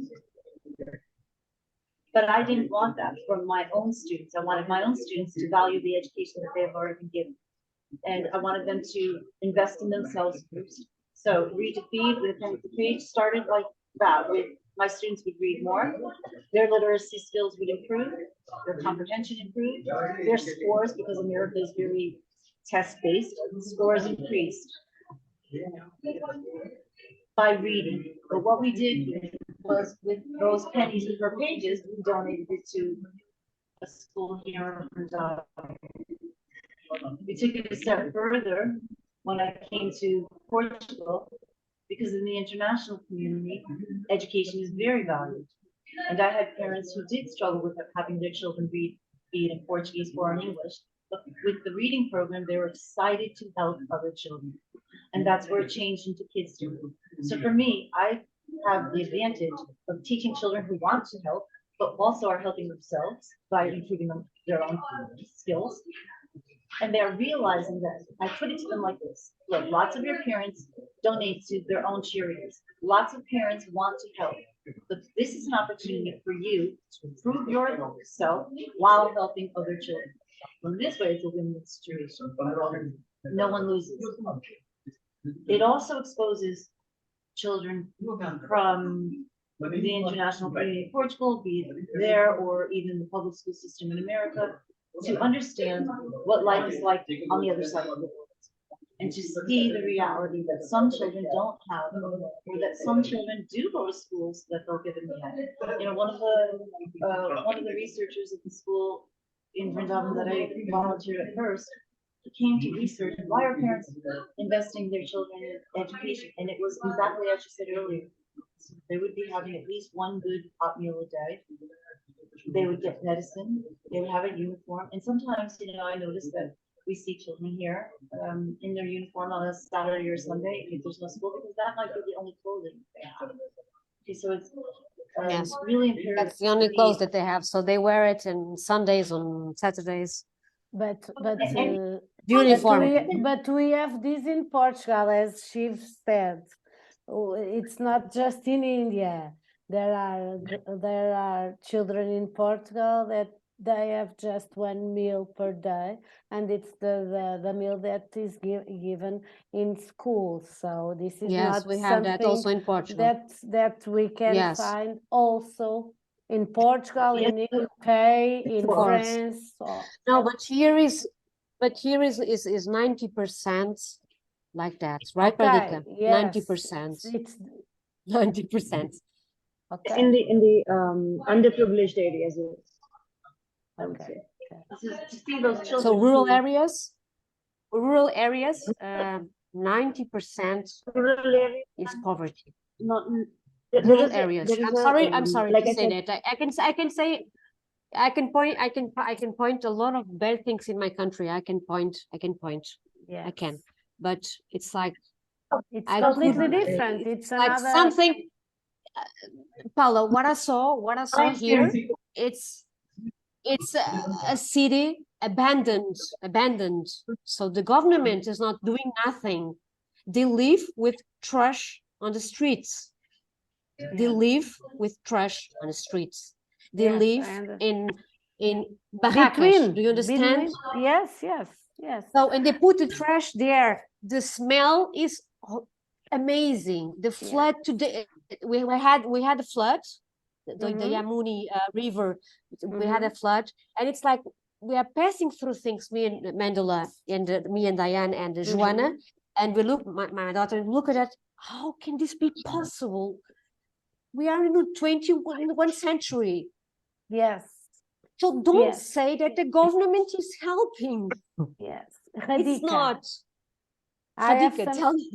But I didn't want that from my own students. I wanted my own students to value the education that they have already been given. And I wanted them to invest in themselves first. So Read to Feed with the page started like that. With my students would read more, their literacy skills would improve, their comprehension improved, their scores, because America is very test-based, scores increased by reading. But what we did was, with those pennies per pages, we donated it to a school here in Punjab. We took it a step further when I came to Portugal, because in the international community, education is very valued. And I had parents who did struggle with having their children read, be it in Portuguese or in English. But with the reading program, they were excited to help other children. And that's where it changed into kids doing. So for me, I have the advantage of teaching children who want to help, but also are helping themselves by improving their own skills. And they're realizing that. I put it to them like this: look, lots of your parents donate to their own charities. Lots of parents want to help. But this is an opportunity for you to improve yourself while helping other children. In this way, it's a win-win situation. No one loses. It also exposes children from the international community in Portugal, be it there or even the public school system in America, to understand what life is like on the other side of the world, and to see the reality that some children don't have, or that some children do go to schools that they'll get in the end. One of the researchers at the school in Vrindavan that I volunteered at first, he came to research why are parents investing their children in education, and it was exactly as you said earlier. They would be having at least one good hot meal a day. They would get medicine, they would have a uniform, and sometimes, I noticed that we see children here in their uniform on a Saturday or Sunday if there's no school, because that might be the only clothing they have. Okay, so it's Yes, really imperative. that's the only clothes that they have, so they wear it on Sundays, on Saturdays. But Uniform. but we have this in Portugal, as Shiv said. It's not just in India. There are children in Portugal that they have just one meal per day, and it's the meal that is given in school. So this is not we have that also in Portugal. that we can find also in Portugal, in UK, in France. No, but here is 90% like that, right, Okay, Radhika? yes. 90%. It's 90%. okay. In the underprivileged areas, I would say. To see those children. So rural areas, 90% is poverty. Rural areas. I'm sorry like to I say said, that. I can point a lot of bad things in my country. I can point. Yes. I can, but it's like it's completely different. It's like another something. Paula, what I saw here, it's a city abandoned. So the government is not doing nothing. They live with trash on the streets. They live with trash on the streets. They live in in barracas. Do you understand? Yes, yes, yes. So, and they put the trash there. The smell is amazing. The flood today, we had a flood, the Yamuni River. We had a flood, and it's like we are passing through things. Me and Mandela, and me and Diane and Joanna, and we look. My daughter look at it. How can this be possible? We are in the 21st century. Yes. So don't say that the government is helping. Yes. It's not. I have Radhika, some... tell me.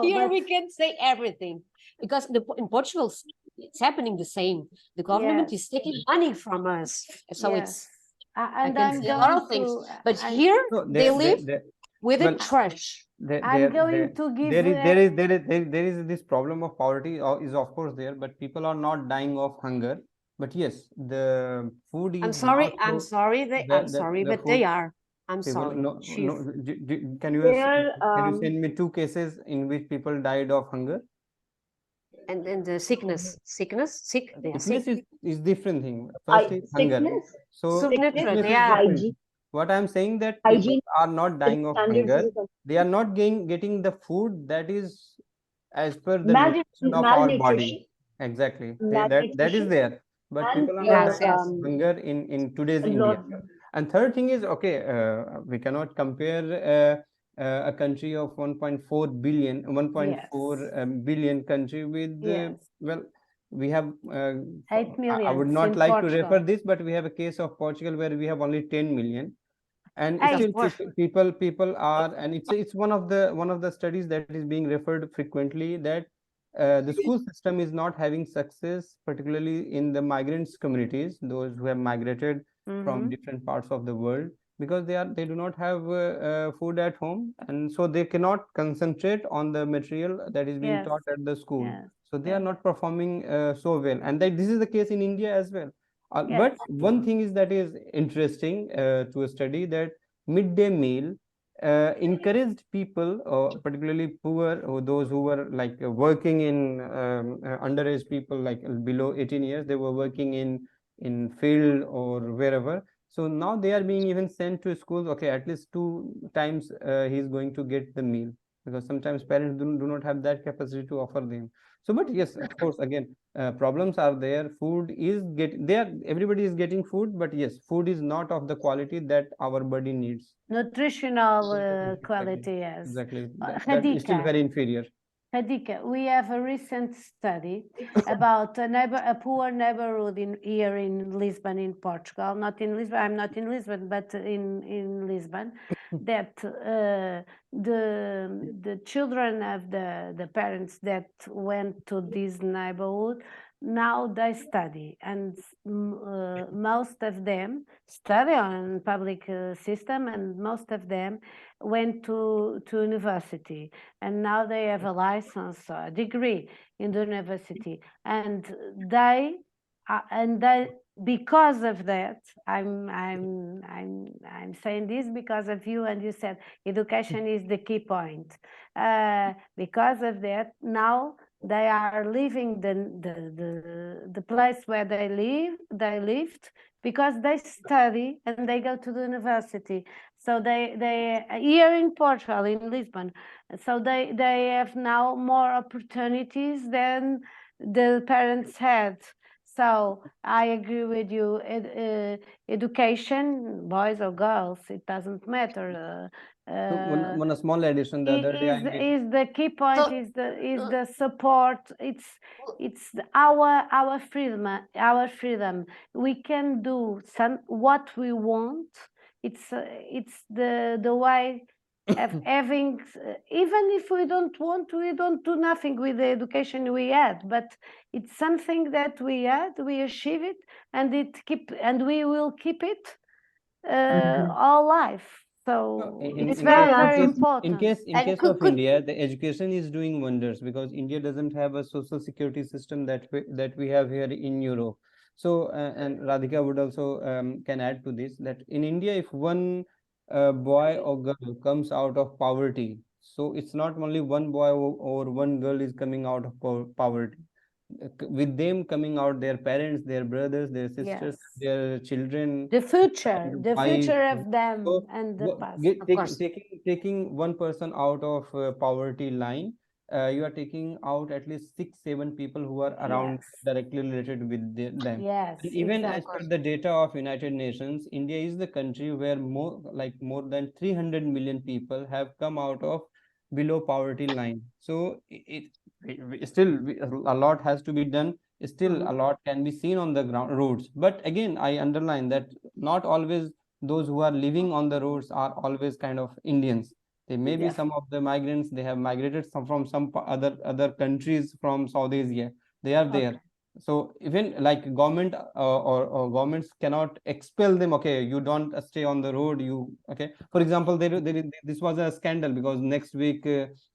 Here we can say everything. Because in Portugal, it's happening the same. The government is taking money from us. So it's, I can say a lot of things. But here, they live with the trash. There is this problem of poverty is of course there, but people are not dying of hunger. But yes, the food is. I'm sorry, but they are. I'm sorry. Can you send me 2 cases in which people died of hunger? And the sickness. Sickness is different thing. First is hunger. So what I'm saying that people are not dying of hunger. They are not getting the food that is as per the nutrition of our body. Exactly. That is there. But people are not dying of hunger in today's India. And third thing is, we cannot compare a country of 1.4 billion country with, well, we have 8 million. I would not like to refer this, but we have a case of Portugal where we have only 10 million. And still people are, and it's one of the studies that is being referred frequently, that the school system is not having success, particularly in the migrants communities, those who have migrated from different parts of the world, because they do not have food at home, and so they cannot concentrate on the material that is being taught at the school. So they are not performing so well, and this is the case in India as well. But one thing is that is interesting to study, that midday meal encouraged people, particularly poor, or those who were like working in underage people, like below 18 years, they were working in field or wherever. So now they are being even sent to schools. At least 2 times he is going to get the meal, because sometimes parents do not have that capacity to offer them. So, but yes, of course, again, problems are there. Food is everybody is getting food, but yes, food is not of the quality that our body needs. Nutritional quality, yes. Exactly. That is still very inferior. Radhika, we have a recent study about a poor neighborhood here in Lisbon, in Portugal. Not in Lisbon, I'm not in Lisbon, but in Lisbon, that the children of the parents that went to this neighborhood, now they study, and most of them study on public system, and most of them went to university, and now they have a license or a degree in the university, and they because of that, I'm saying this because of you, and you said education is the key point. Because of that, now they are leaving the place where they lived, because they study and they go to the university. So they here in Portugal, in Lisbon, so they have now more opportunities than the parents had. So I agree with you. Education, boys or girls, it doesn't matter. One small addition. The other day is the key point. So, is the support. It's our freedom. We can do what we want. It's the way of having, even if we don't want, we don't do nothing with the education we had, but it's something that we had, we achieve it, and we will keep it all life. So it's very important. In case of India, the education is doing wonders, because India doesn't have a social security system that we have here in Europe. So and Radhika would also can add to this, that in India, if one boy or girl comes out of poverty, so it's not only one boy or one girl is coming out of poverty. with them coming out their parents, their brothers, their sisters, Yes. their children, The future wives. of them So and the past. Of course. taking one person out of poverty line, you are taking out at least 6-7 people who are around Yes. directly related with them. Yes, And even as exactly. per the data of United Nations, India is the country where more than 300 million people have come out of below poverty line. So a lot has to be done. Still, a lot can be seen on the ground roads. But again, I underline that not always those who are living on the roads are always kind of Indians. They may be Yes. some of the migrants. They have migrated from some other countries from South Asia. They are there. Okay. So even like government or governments cannot expel them. Okay, you don't stay on the road. Okay. For example, this was a scandal because next week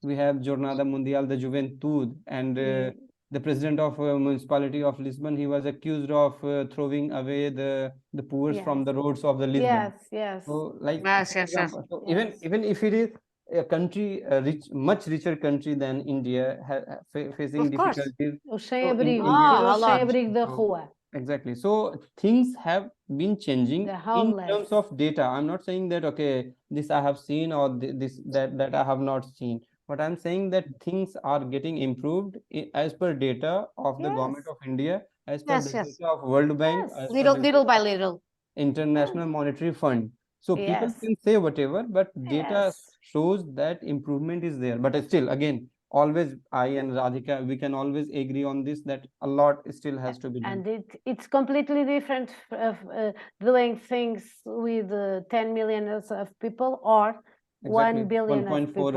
we have Jornada Mundial de Juventude, and the president of municipality of Lisbon, he was accused of throwing away the poor from the roads of the Lisbon. Yes. So like Yes, for yes, yes. example, so Yes. even if it is a country, much richer country than India, facing Of course. difficulties. Os So sem-abrigo. a Os lot. sem-abrigo da So- rua. Exactly. So things have been changing The in homeless. terms of data. I'm not saying that okay, this I have seen or that I have not seen. But I'm saying that things are getting improved as per data of the government Yes. of India, as per Yes, the yes. data of World Bank, Yes. as per Little, the little data by of little. International Monetary Fund. So people Yes. can say whatever, but data Yes. shows that improvement is there. But still, again, always I and Radhika, we can always agree on this that a lot still has to be done. And it's completely different of doing things with 10 million of people or Exactly. 1 billion of 1.4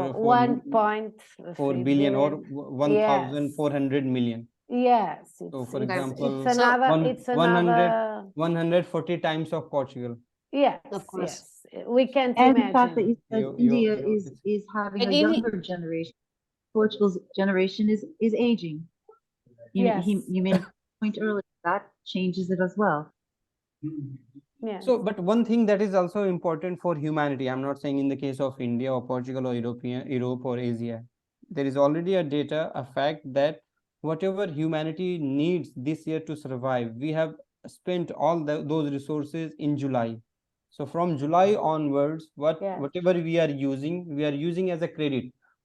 people. 4 billion or 1,400 million. Yes. So for It's example, it's another. 140 times of Portugal. Yes. Of course. Yes. We can't And the fact that imagine. you said You- India you- is having And a India- younger generation. Portugal's generation is aging. Yes. You made a point earlier that changes it as well. Yes. So, but one thing that is also important for humanity, I'm not saying in the case of India or Portugal or Europe or Asia, there is already a data, a fact that whatever humanity needs this year to survive, we have spent all those resources in July. So from July onwards, Yes. whatever we are using as a credit.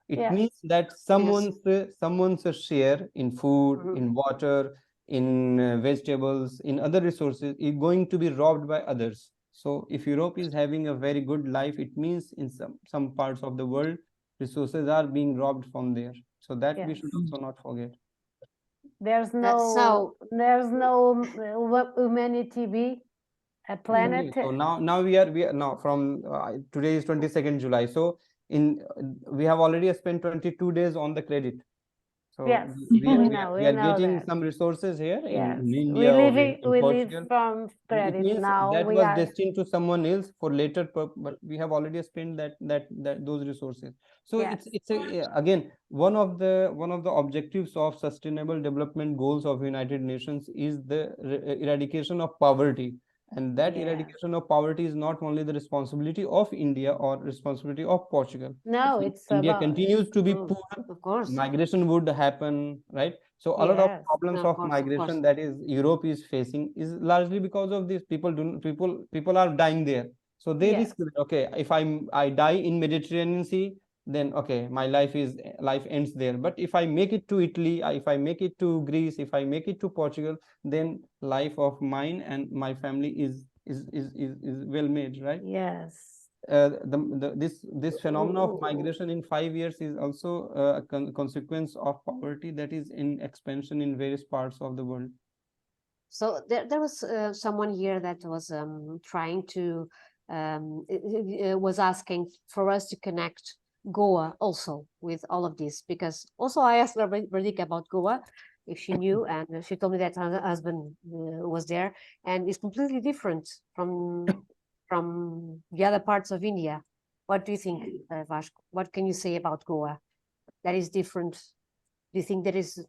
It Yes. means that someone's share in food, Mhm. in water, in vegetables, in other resources is going to be robbed by others. So if Europe is having a very good life, it means in some parts of the world, resources are being robbed from there. So that we Yes. should also not forget. There's So- no humanity be a planet. So now we are now from today is 22nd July. So we have already spent 22 days on the credit. So Yes, we we know getting that. some resources here Yes. in India or in we live Portugal. from It credit means now. that We was are destined to someone else for later, but we have already spent those resources. So Yes. it's again one of the objectives of Sustainable Development Goals of United Nations is the eradication of poverty. And that Yeah. eradication of poverty is not only the responsibility of India or responsibility of Portugal. No, If it's India about continues to be Mm, poor, of course. migration would happen, right? So a lot of Yes. problems Of of course, of migration course. that is Europe is facing is largely because of this. People are dying there. So they Yes. risk that, okay, if I die in Mediterranean Sea, then okay, my life ends there. But if I make it to Italy, if I make it to Greece, if I make it to Portugal, then life of mine and my family is well made, right? Yes. This phenomenon of migration in 5 years is also a consequence of poverty that is in expansion in various parts of the world. So there was someone here that was trying to was asking for us to connect GOA also with all of this, because also I asked Radhika about GOA if she knew, and she told me that her husband was there, and it's completely different from the other parts of India. What do you think, Vasco? What can you say about GOA that is different? Do you think there is?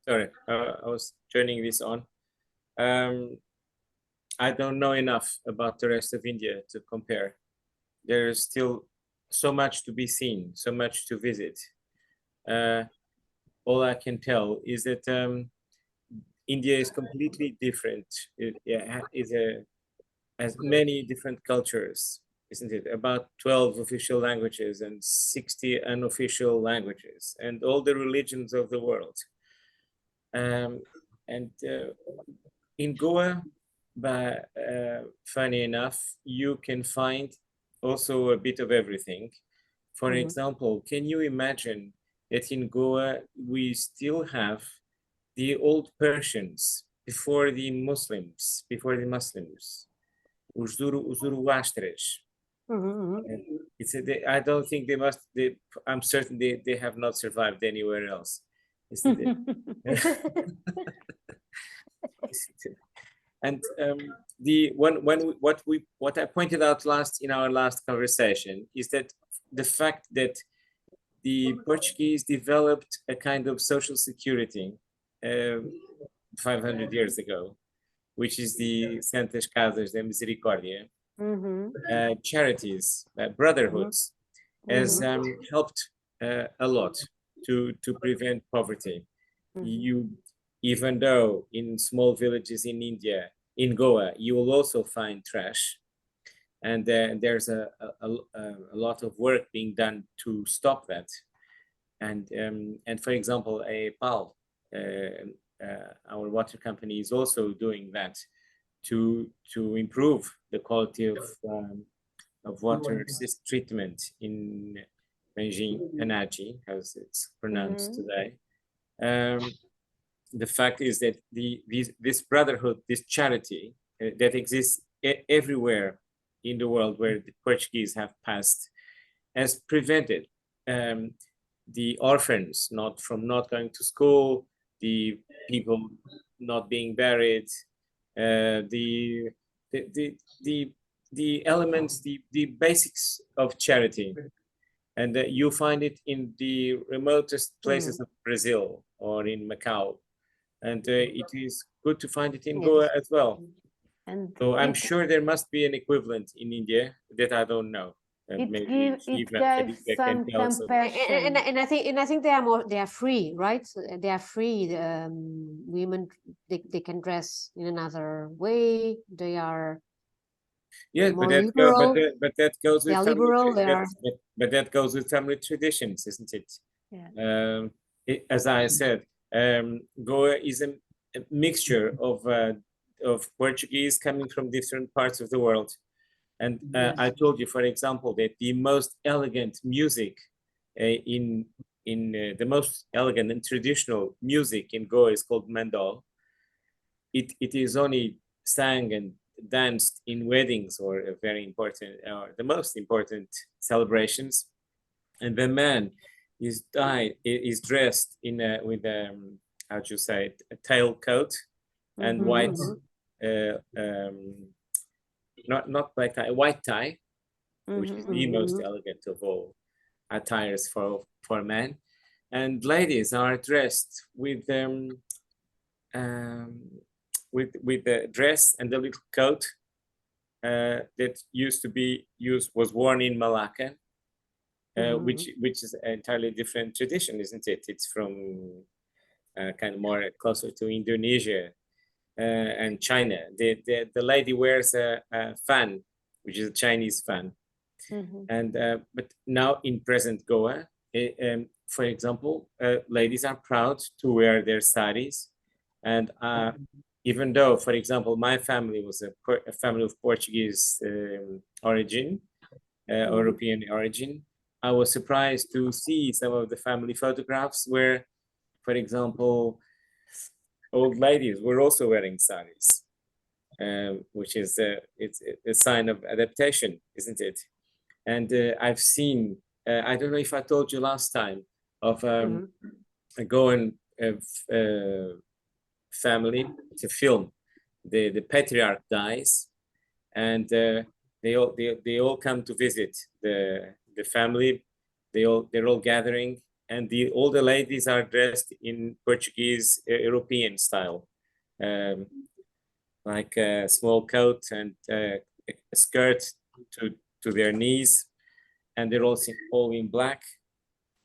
Sorry, I was turning this on. I don't know enough about the rest of India to compare. There is still so much to be seen, so much to visit. all I can tell is that India is completely different. Has many different cultures, isn't it? About 12 official languages and 60 unofficial languages, and all the religions of the world. In Goa, funny enough, you can find also a bit of everything. For example, can you imagine that in Goa we still have the old Persians before the Muslims, os Zoroastrians. I don't think they must. I'm certain they have not survived anywhere else. And what I pointed out in our last conversation is that the fact that the Portuguese developed a kind of social security 500 years ago, which is the Santas Casas de Misericordia, charities, brotherhoods, has helped a lot to prevent poverty. Even though in small villages in India, in Goa, you will also find trash, and there's a lot of work being done to stop that. And for example, PAL, our water company, is also doing that to improve the quality of water treatment in Panji, as it's pronounced today. The fact is that this brotherhood, this charity that exists everywhere in the world where the Portuguese have passed, has prevented the orphans from not going to school, the people not being buried, the elements, the basics of charity. And you find it in the remotest places of Brazil or in Macau. And it is good to find it in Goa as well. And so I'm sure there must be an equivalent in India that I don't know. It gives some compassion. And I think they are free, right? They are free. Women, they can dress in another way. They are but that goes with that goes with family traditions, isn't it? Yeah. As I said, Goa is a mixture of Portuguese coming from different parts of the world. And I told you, for example, that the most elegant music the most elegant and traditional music in Goa is called mandol. It is only sang and danced in weddings or very important, or the most important celebrations. And the man is dressed with how do you say it, a tailcoat and white. Not black tie, a white tie, which is the most elegant of all attires for men. And ladies are dressed with the dress and the little coat that was worn in Malacca, which is an entirely different tradition, isn't it? It's from kind of more closer to Indonesia. And China. The lady wears a fan, which is a Chinese fan. And but now in present Goa, for example, ladies are proud to wear their saris. And even though, for example, my family was a family of Portuguese origin, European origin, I was surprised to see some of the family photographs where, for example, old ladies were also wearing saris, which is it's a sign of adaptation, isn't it? And I've seen, I don't know if I told you last time, of a Goan family. It's a film. The patriarch dies, and they all come to visit the family. They're all gathering. And all the ladies are dressed in Portuguese European style, like a small coat and a skirt to their knees, and they're all in black.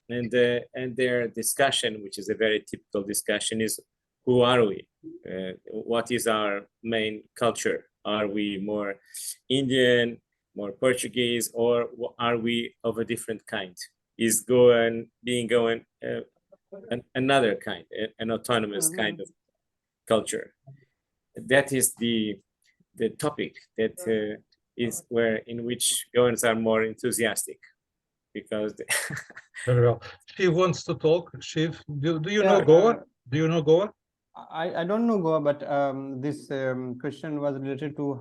and their discussion, which is a very typical discussion, is who are we? What is our main culture? Are we more Indian, more Portuguese, or are we of a different kind? Is being Goan another kind, an autonomous kind of culture? That is the topic that is in which Goans are more enthusiastic, because Very well. Shiv wants to talk. Shiv, do you Yeah, know Goa? Do you know Goa? I don't know Goa, but this question was related to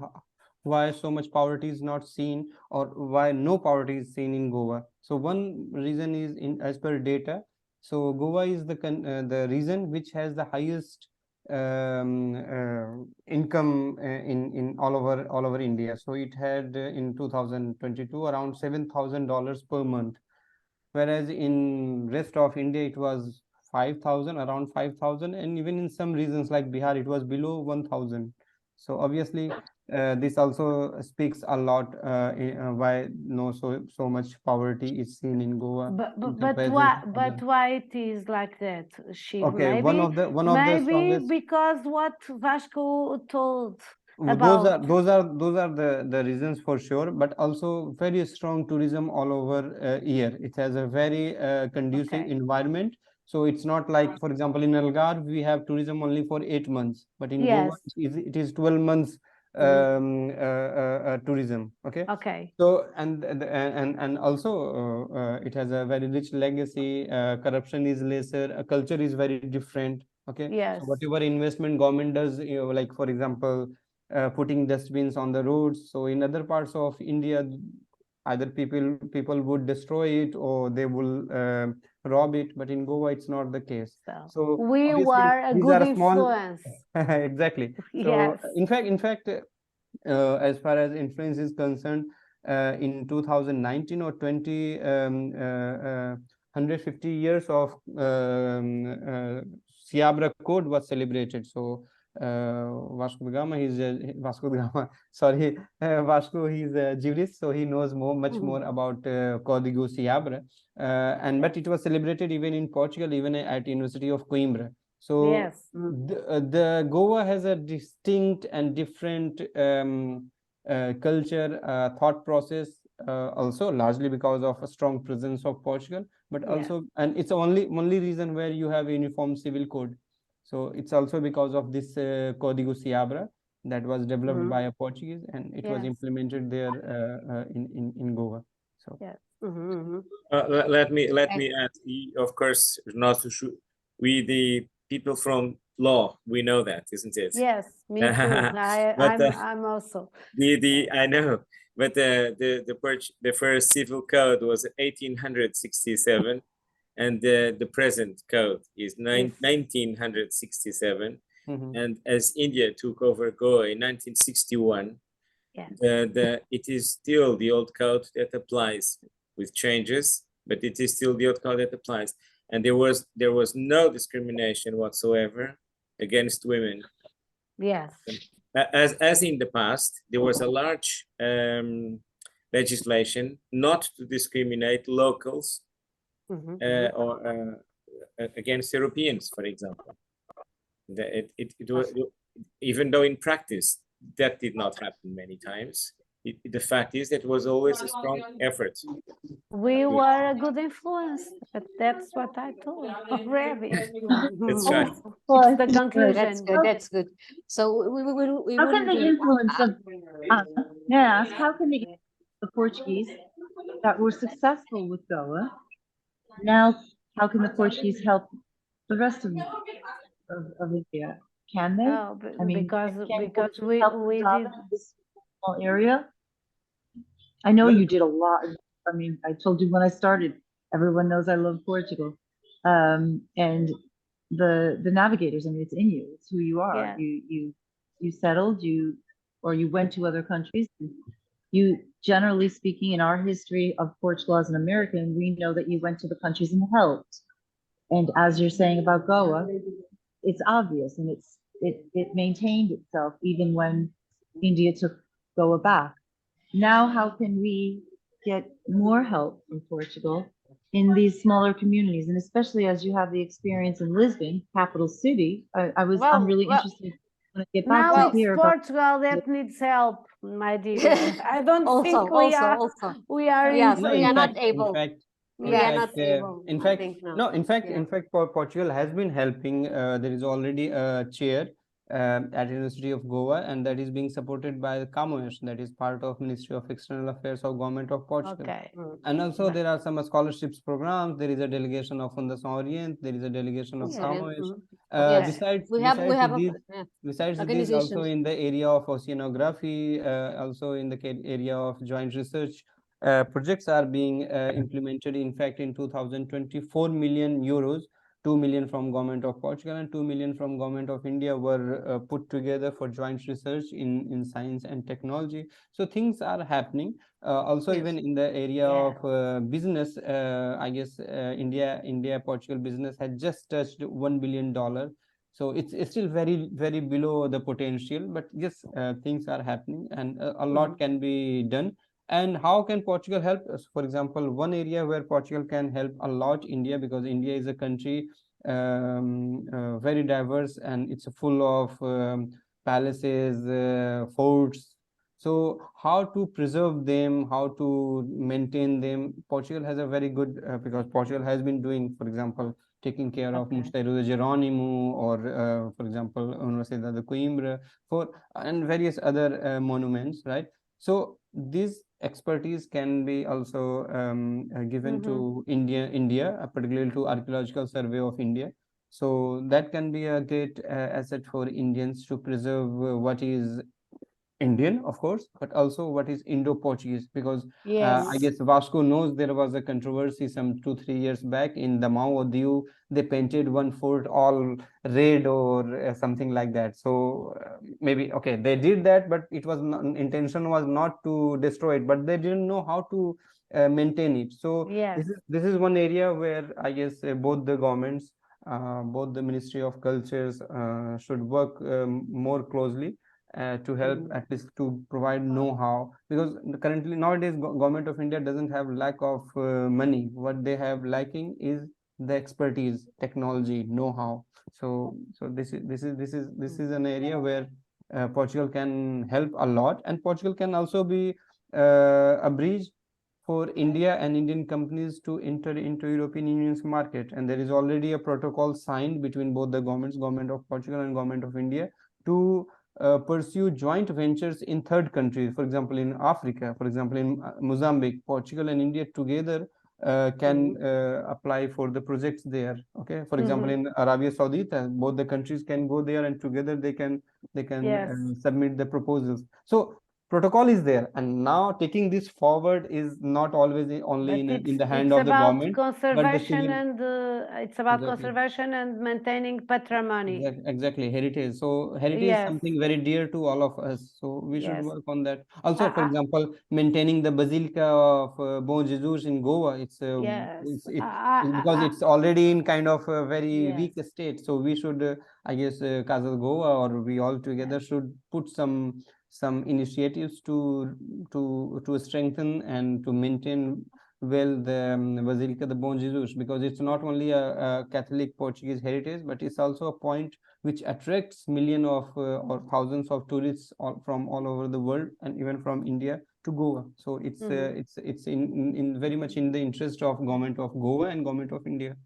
why so much poverty is not seen, or why no poverty is seen in Goa. So one reason is, as per data, so Goa is the region which has the highest income in all over India. So it had in 2022 around $7,000 per month, whereas in rest of India it was 5,000, around 5,000, and even in some regions like Bihar it was below 1,000. So obviously this also speaks a lot why so much poverty is seen in Goa. But why it is like that, Shiv? Okay, maybe, one of the maybe strongest, because what Vasco told those are about the reasons for sure, but also very strong tourism all over year. It has a very conducive Okay. environment. So it's not like, for example, in Algarve we have tourism only for 8 months, but in Goa Yes. it is 12 months tourism. Okay. Okay. So and also it has a very rich legacy. Corruption is lesser. Culture is very different. Okay. Yes. So whatever investment government does, like for example, putting dustbins on the roads. So in other parts of India, either people would destroy it or they will rob it. But in Goa, it's not the case. So we obviously, were a these good are small. influence. Exactly. So Yes. in fact, as far as influence is concerned, in 2019 or 20, 150 years of Siabra Code was celebrated. So Vasco da Gama, Vasco da Gama, sorry, Vasco, he's a jurist, so he knows much more about Código Siabra. But it was celebrated even in Portugal, even at University of Coimbra. So Yes. the Goa has a distinct and different culture, thought process, also largely because of a strong presence of Portugal, but also, and it's only reason where you have a uniform civil code. So it's also because of this Código Siabra that was developed by a Portuguese, and it was implemented there in Goa. So yes. let me add. Of course, not to shoot. We the people from law, we know that, isn't it? Yes, me too. I'm also. I know, but the first civil code was 1867. And the present code is 1967. And as India took over Goa in 1961, it is still the old code that applies with changes, but it is still the old code that applies. And there was no discrimination whatsoever against women. Yes. As in the past, there was a large legislation not to discriminate locals or against Europeans, for example. It was, even though in practice that did not happen many times, the fact is that it was always a strong effort. We were a good influence, but that's what I told already. That's right. It's the conclusion. That's good. That's good. So we how can the influence of may I ask, how can the Portuguese that were successful with GOA now, how can the Portuguese help the rest of India? Can they? Oh, I mean, because we did this small area. I know you did a lot. I mean, I told you when I started, everyone knows I love Portugal. And the navigators, I mean, it's in you, it's who you are. You settled, you went to other countries. You, generally speaking, in our history of Portugal as an American, we know that you went to the countries and helped. And as you're saying about Goa, it's obvious, and it maintained itself even when India took Goa back. Now, how can we get more help from Portugal in these smaller communities, and especially as you have the experience in Lisbon, capital city. I'm really interested when I get back Now to hear it's about. Portugal that needs help, my dear. I don't think we are Yes, No, we in are not fact, able. We are not able. in I fact, think no. no, in fact, Yeah. Portugal has been helping. There is already a chair at University of Goa, and that is being supported by the COMERCE, that is part of Ministry of External Affairs of Government of Portugal. Okay. And also there are some scholarships programs. There is a delegation of Fundação Orient. There is a delegation of COMERCE. Yes. Besides, we have besides this, organizations. also in the area of oceanography, also in the area of joint research. Projects are being implemented. In fact, in 2020, 4 million euros, 2 million from government of Portugal and 2 million from government of India were put together for joint research in science and technology. So things are happening. Also, Yes. even in the area of business, I guess India Portugal business had just touched $1 billion. So it's still very, very below the potential, but yes, things are happening, and a lot can be done. And how can Portugal help us? For example, one area where Portugal can help a lot India, because India is a country very diverse, and it's full of palaces, forts. So how to preserve them, how to maintain them? Portugal has a very good, because Portugal has been doing, for example, taking care of Mosteiro de Jerônimo, or for example, Universidade de Coimbra, and various other monuments, right? So this expertise can be also given to India, particularly to Archaeological Survey of India. So that can be a great asset for Indians to preserve what is Indian, of course, but also what is Indo-Portuguese, because I guess Vasco knows there was a controversy some 2-3 years back in the Mao Diu. They painted one fort all red or something like that. So maybe, okay, they did that, but it was not, intention was not to destroy it, but they didn't know how to maintain it. So this is one area where I guess both the governments, both the Ministry of Cultures should work more closely to help, at least to provide know-how, because currently nowadays government of India doesn't have lack of money. What they have lacking is the expertise, technology, know-how. So this is an area where Portugal can help a lot, and Portugal can also be a bridge for India and Indian companies to enter into European Union's market. And there is already a protocol signed between both the governments, government of Portugal and government of India, to pursue joint ventures in third countries. For example, in Africa, for example, in Mozambique, Portugal and India together can apply for the projects there. Okay, for example, in Arabia Saudita, both the countries can go there, and together they can submit the proposals. So protocol is there, and now taking this forward is not always only in the hand of the government. Conservation and it's about conservation and maintaining patrimony. Exactly, heritage. So heritage is something very dear to all of us. So we should work on that. Also, for example, maintaining the Basilica of Bom Jesus in Goa. It's because it's already in kind of a very weak state. So we should, I guess, Casas Goa, or we all together should put some initiatives to strengthen and to maintain well the Basilica de Bom Jesus, because it's not only a Catholic Portuguese heritage, but it's also a point which attracts millions of or thousands of tourists from all over the world, and even from India to Goa. So it's in very much in the interest of government of Goa and government of India.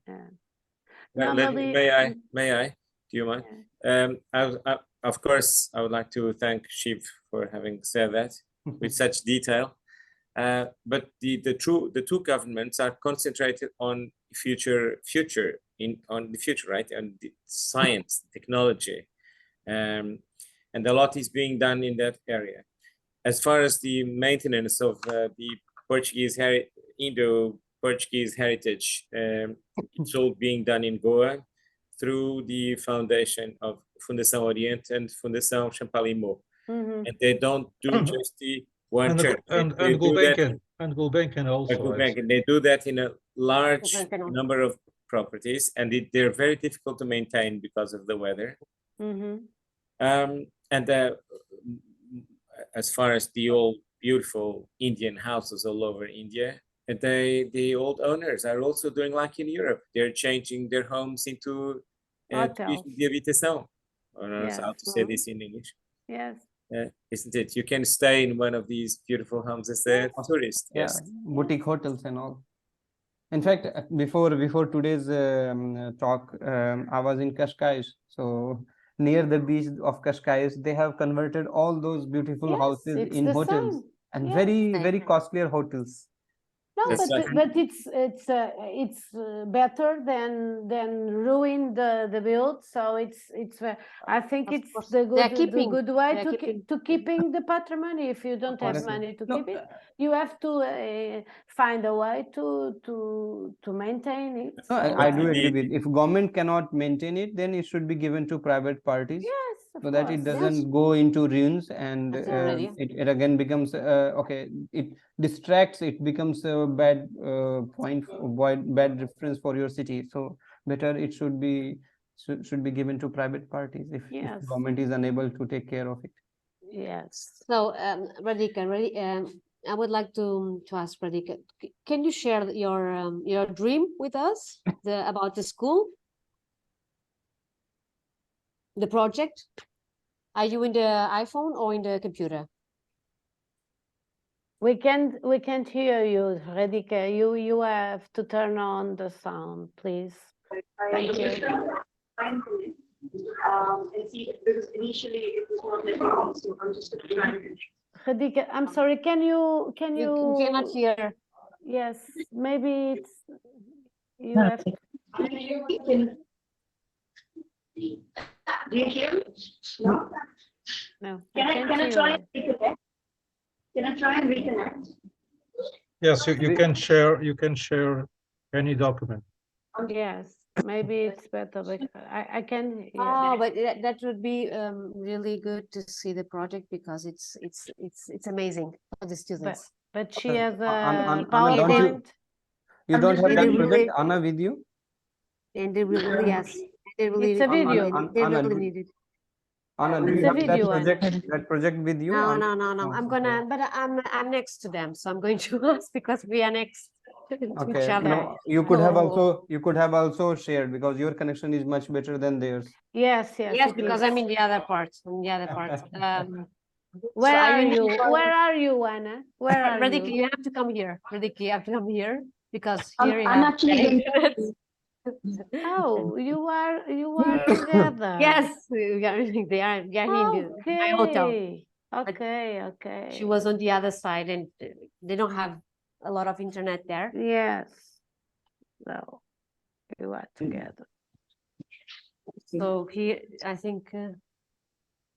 May I? Do you mind? Of course, I would like to thank Shiv for having said that with such detail. But the two governments are concentrated on the future, right? And the science, technology, and a lot is being done in that area. As far as the maintenance of the Indo-Portuguese heritage, it's all being done in Goa through the foundation of Fundação Orient and Fundação Champalimau. And they don't do just the one church. And Gulbenkian also. Gulbenkian, they do that in a large number of properties, and they're very difficult to maintain because of the weather. And as far as the old beautiful Indian houses all over India, And the old owners are also doing like in Europe. They're changing their homes into Hotels. de habitação. I don't know Yes. how to say this in English. Yes. Isn't it? You can stay in one of these beautiful homes as a tourist. Yeah, Yes. boutique hotels and all. In fact, before today's talk, I was in Cascais. So near the beach of Cascais, they have converted all those beautiful Yes, houses it's in the hotels, same. and Yes. very costlier hotels. No, That's but right. it's better than ruin the build. So I think Of it's course. the They are good way they are keeping. to keeping the patrimony. If you don't have Honestly. money to No, keep it, you have to find a way to maintain it. No, So, I do agree with. If government cannot maintain it, then it should be given to private parties, yes, of so that it course. doesn't go into ruins, and That's a good idea. it again becomes okay. It distracts. It becomes a bad point, bad reference for your city. So better it should be given to private parties if Yes. government is unable to take care of it. Yes. So, Radhika, I would like to ask Radhika, can you share your dream with us about the school, the project? Are you in the iPhone or in the computer? We can't hear you, Radhika. You have to turn on the sound, please. Thank you. And see, because initially it was not letting me, so I'm just trying to. Radhika, I'm sorry. Can you You cannot hear. Yes, maybe it's you have. Do you hear me? No? No. Can I can't try hear and reconnect? Can I try and reconnect? Yes, you can share any document. you. Yes, maybe it's better. Because I can hear. Oh, but that would be really good to see the project, because it's amazing for the students. But she Okay. has a Anna, PowerPoint. You don't have And that they project, really- Anna, with you? And they really, yes, they really, It's a video. they Anna, really need it. Anna, do It's you a have that video, Anna. project with you? No, Anna? no. Oh, I'm okay. gonna, but I'm next to them, so I'm going to ask, because we are next to Okay, each other. no, you could have So- also shared, because your connection is much better than theirs. Yes, Yes, it because is. I'm in the other part. Where so are you you? Where are you, Anna? Where are Radhika, you? you have to come here. Radhika, you have to come here, because I'm here you I'm have actually better going internet. Oh, you are together. Yes, we are in my hotel. Okay. She was on the other side, and they don't have a lot of internet there. Yes. So you are together. So here, I think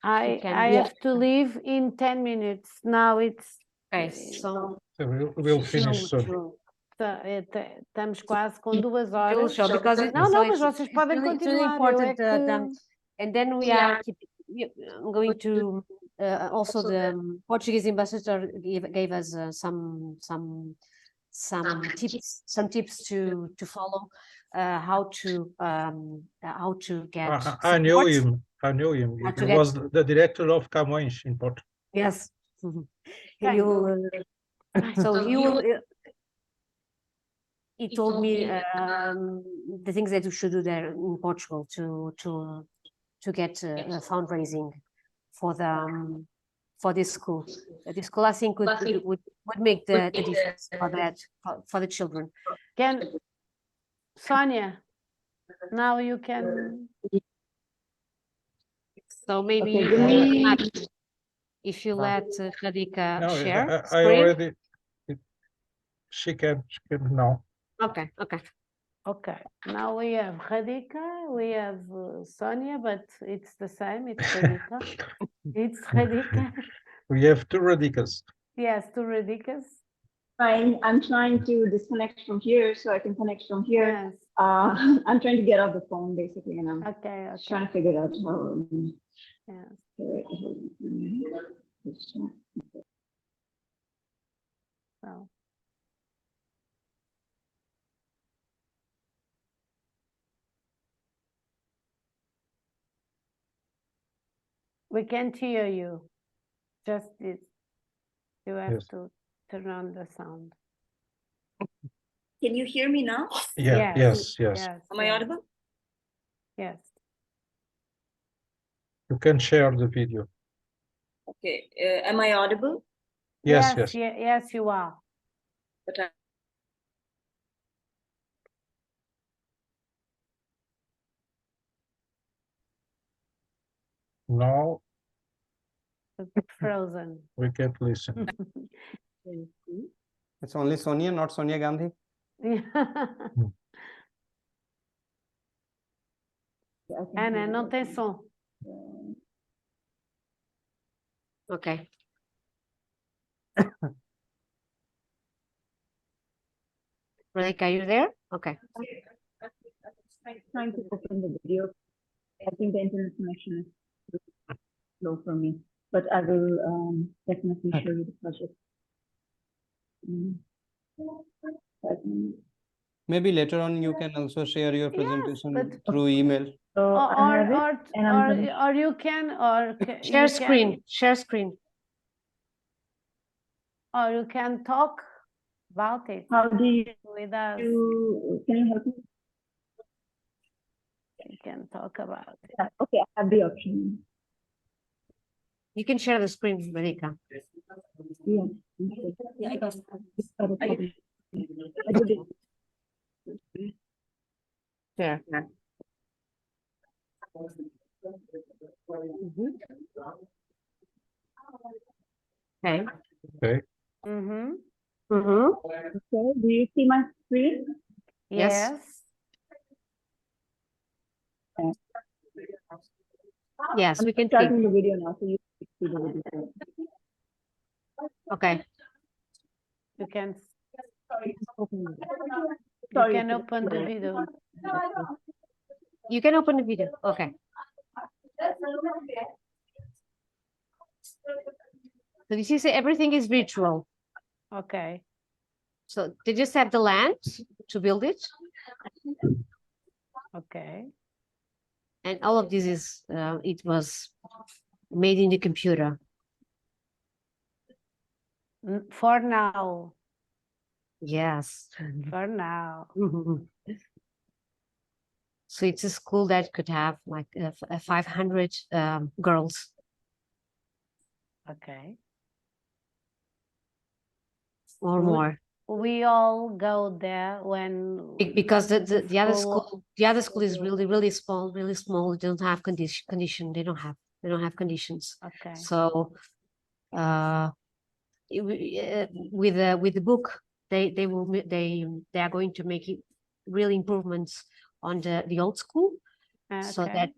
I can have to leave in 10 minutes. Now it's okay. So So we'll finish soon. estamos quase com 2 We'll horas. show, because Não, so não, mas it's vocês podem really, it's really continuar. Eu é important. que... And then we are I'm going to also the Portuguese ambassador gave us some tips to follow, how to get I knew support. him. I knew him. How He to get- was the director of Camões in Portugal. Yes. Thank He will, so he will. He told me the things that you should do there in Portugal to get fundraising for this school. This school, I think, would make the difference for that, for the children. Sonia, now you can... So maybe if you let Radhika No, share I screen. already. She can now. Okay. Okay, now we have Radhika, we have Sonia, but it's the same, it's Radhika. It's Radhika. We have two radicals. Yes, two Radhikas. Fine, I'm trying to disconnect from here so I can connect from here. Yes, I'm trying to get off the phone basically, and I'm okay. trying to figure out how. Yes, so. We can't hear you. Just it. You have Yes. to turn on the sound. Can you hear me now? Yeah, yes. Am I audible? Yes. You can share the video. Okay. Am I audible? Yes. Yes, you are. But Now Frozen. we can't listen. It's only Sonia, not Sonia Gandhi. Ana, não tem som. Okay. Radhika, are you there? Okay. Trying to open the video. I think the internet connection is slow for me, but I will definitely show you the project. 5 minutes. Maybe later on you can also share your presentation but- through email. So I have it, and I'm gonna- Or you can, Share screen. Share screen. Or you can talk about it How do you with us. can you help me? You can talk about it. Okay, I have the option. You can share the screen, Radhika. Yeah. yeah, I guess. I did it. Share. Okay. Okay. Mm-hmm. Okay, do you see my screen? Yes. Yes, we can see. Starting the video now, so you can see the video. Okay. You can Sorry. open the video. You can open the video. Okay. So you see, everything is virtual. Okay. So they just have the land to build it, Okay. and all of this is it was made in the computer. For now. Yes. For now. So it's a school that could have like 500 girls. Okay. Or more. We all go there when Because the other school- school is really small, really small. They don't have condition. They don't have conditions. Okay. So with the book, they are going to make it really improvements on the old school, so Okay. that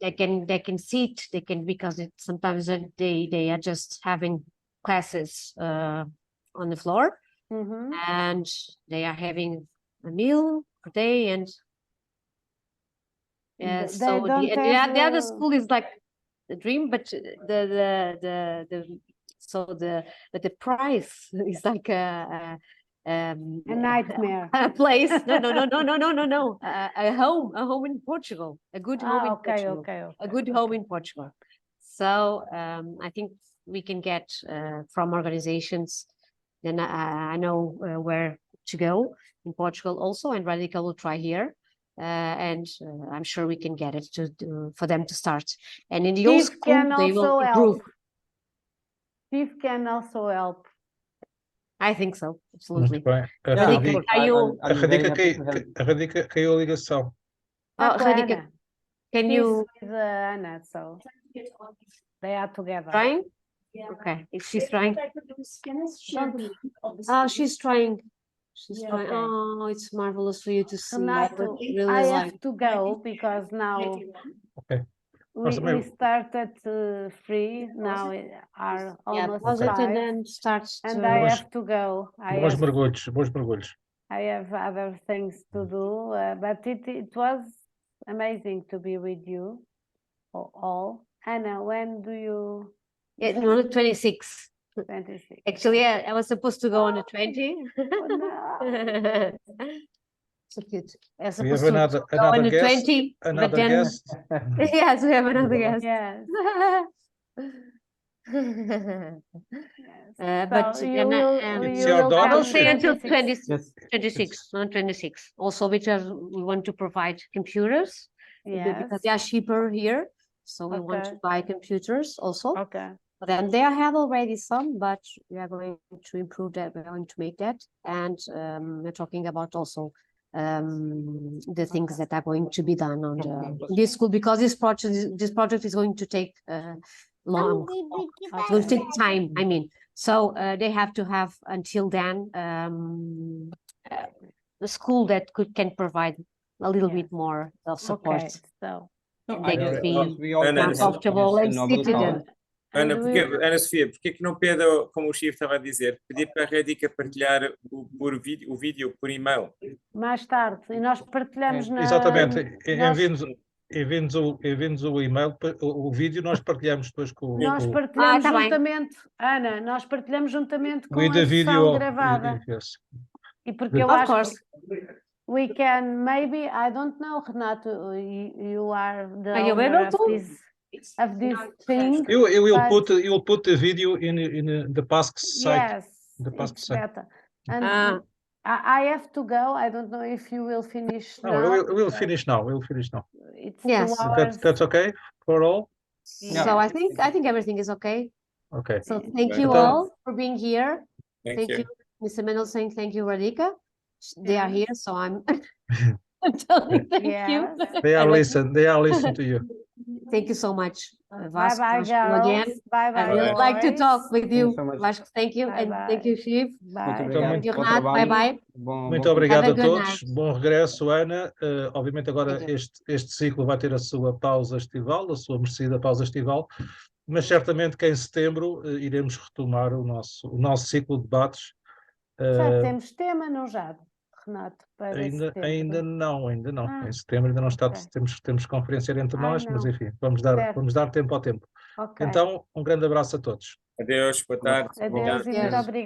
they can sit, because sometimes they are just having classes on the floor, Mm-hmm. and they are having a meal per day, and They so don't the have other the- school is like the dream, but the price is like A nightmare. a place. No. A home in Portugal, a good home in Okay, Portugal, okay. a good home in Portugal. So I think we can get from organizations. Then I know where to go in Portugal also, and Radhika will try here. And I'm sure we can get it for them to start. And in the old Steve school, can they will also improve. help. Steve can also help. I think so, Muito absolutely. bem. A Yeah, Radhika- of course, are you- I'll be very happy to help. a Radhika caiu a ligação. Oh, Not Radhika, Anna. can Steve you is Anna, so they are together. trying? Okay, if she's trying. Oh, she's trying. She's trying. Okay. Oh, it's marvelous for you to see. I would Renato, really I like. have to go because now Okay. we também- started 3, now we are Yeah, almost pause it 5, and then start and to. I Bons- have to go. Bons mergulhos, bons mergulhos. I have other things to do, but it was amazing to be with you all. Anna, when do you Yeah, no, 26. 26? Actually, I was supposed to go on the 20. Oh, no. So cute. I was We have supposed to go on another the guest. 20, but Another then guest. yes, we have another guest. Yes. But So then, It's your will daughter, I will come say until 26. 26, not 26. Also because we want to provide computers because Yes, they are cheaper here. So we want to Okay. buy computers also. okay. But then they have already some, but we are going to improve that. We're going to make that. And we're talking about also the things that are going to be done on this school, because this project is going to take long. It will take time, I mean. So they have to have until then the school that can provide a little Yes. bit more of support. Okay, so. No, They could be we all Ana, can more help comfortable this and noble seated. cause. Ana, And porque, we- Ana Sofia, porque é que não pede, como o Chico estava a dizer, pedir para a Rédica partilhar o vídeo por e-mail? Mais tarde, e nós partilhamos na. Exatamente. Nós, Enviem-nos o e-mail, o vídeo nós partilhamos depois com nós o partilhamos tá bem. juntamente, Ana, nós partilhamos juntamente com with a the sessão video. gravada. Yes. E porque eu Of acho course. que we can maybe, I don't know, Renato, you are the Are you owner able of to? this thing. You will but put the video in the PASC site. yes, the PASC it's site. better. And Ah. I have to go. I don't know if you will finish No, now. we'll finish now. We'll finish now. It's Yes. 2 hours. That's okay for all? So I think everything is okay. Okay. So thank you Então- all for being here. Thank you, Mr. Mendel saying thank you, Radhika. They are here, so I'm I'm telling thank you. Yes. They are listening to you. Thank you so much, Bye Vasco, bye, again. girls. Bye I bye. really like to talk with you you, so much. Vasco. Thank you, and thank you, Shiv. Bye. Muito obrigado. Thank you, Bom Renato. Bye trabalho. bye. Muito obrigado Have a a good todos. night. Bom regresso, Ana. Obviamente agora Thank you. este ciclo vai ter a sua pausa estival, a sua merecida pausa estival, mas certamente que em setembro iremos retomar o nosso ciclo de debates. Já temos tema, não já, Renato, para setembro? Ainda não. Ah, Em setembro ainda não está, ok. temos conferência entre nós, mas não. enfim, vamos dar Certo. tempo ao tempo. Ok. Então, um grande abraço a todos. Adeus, boa tarde. Adeus e muito Adeus. obrigada.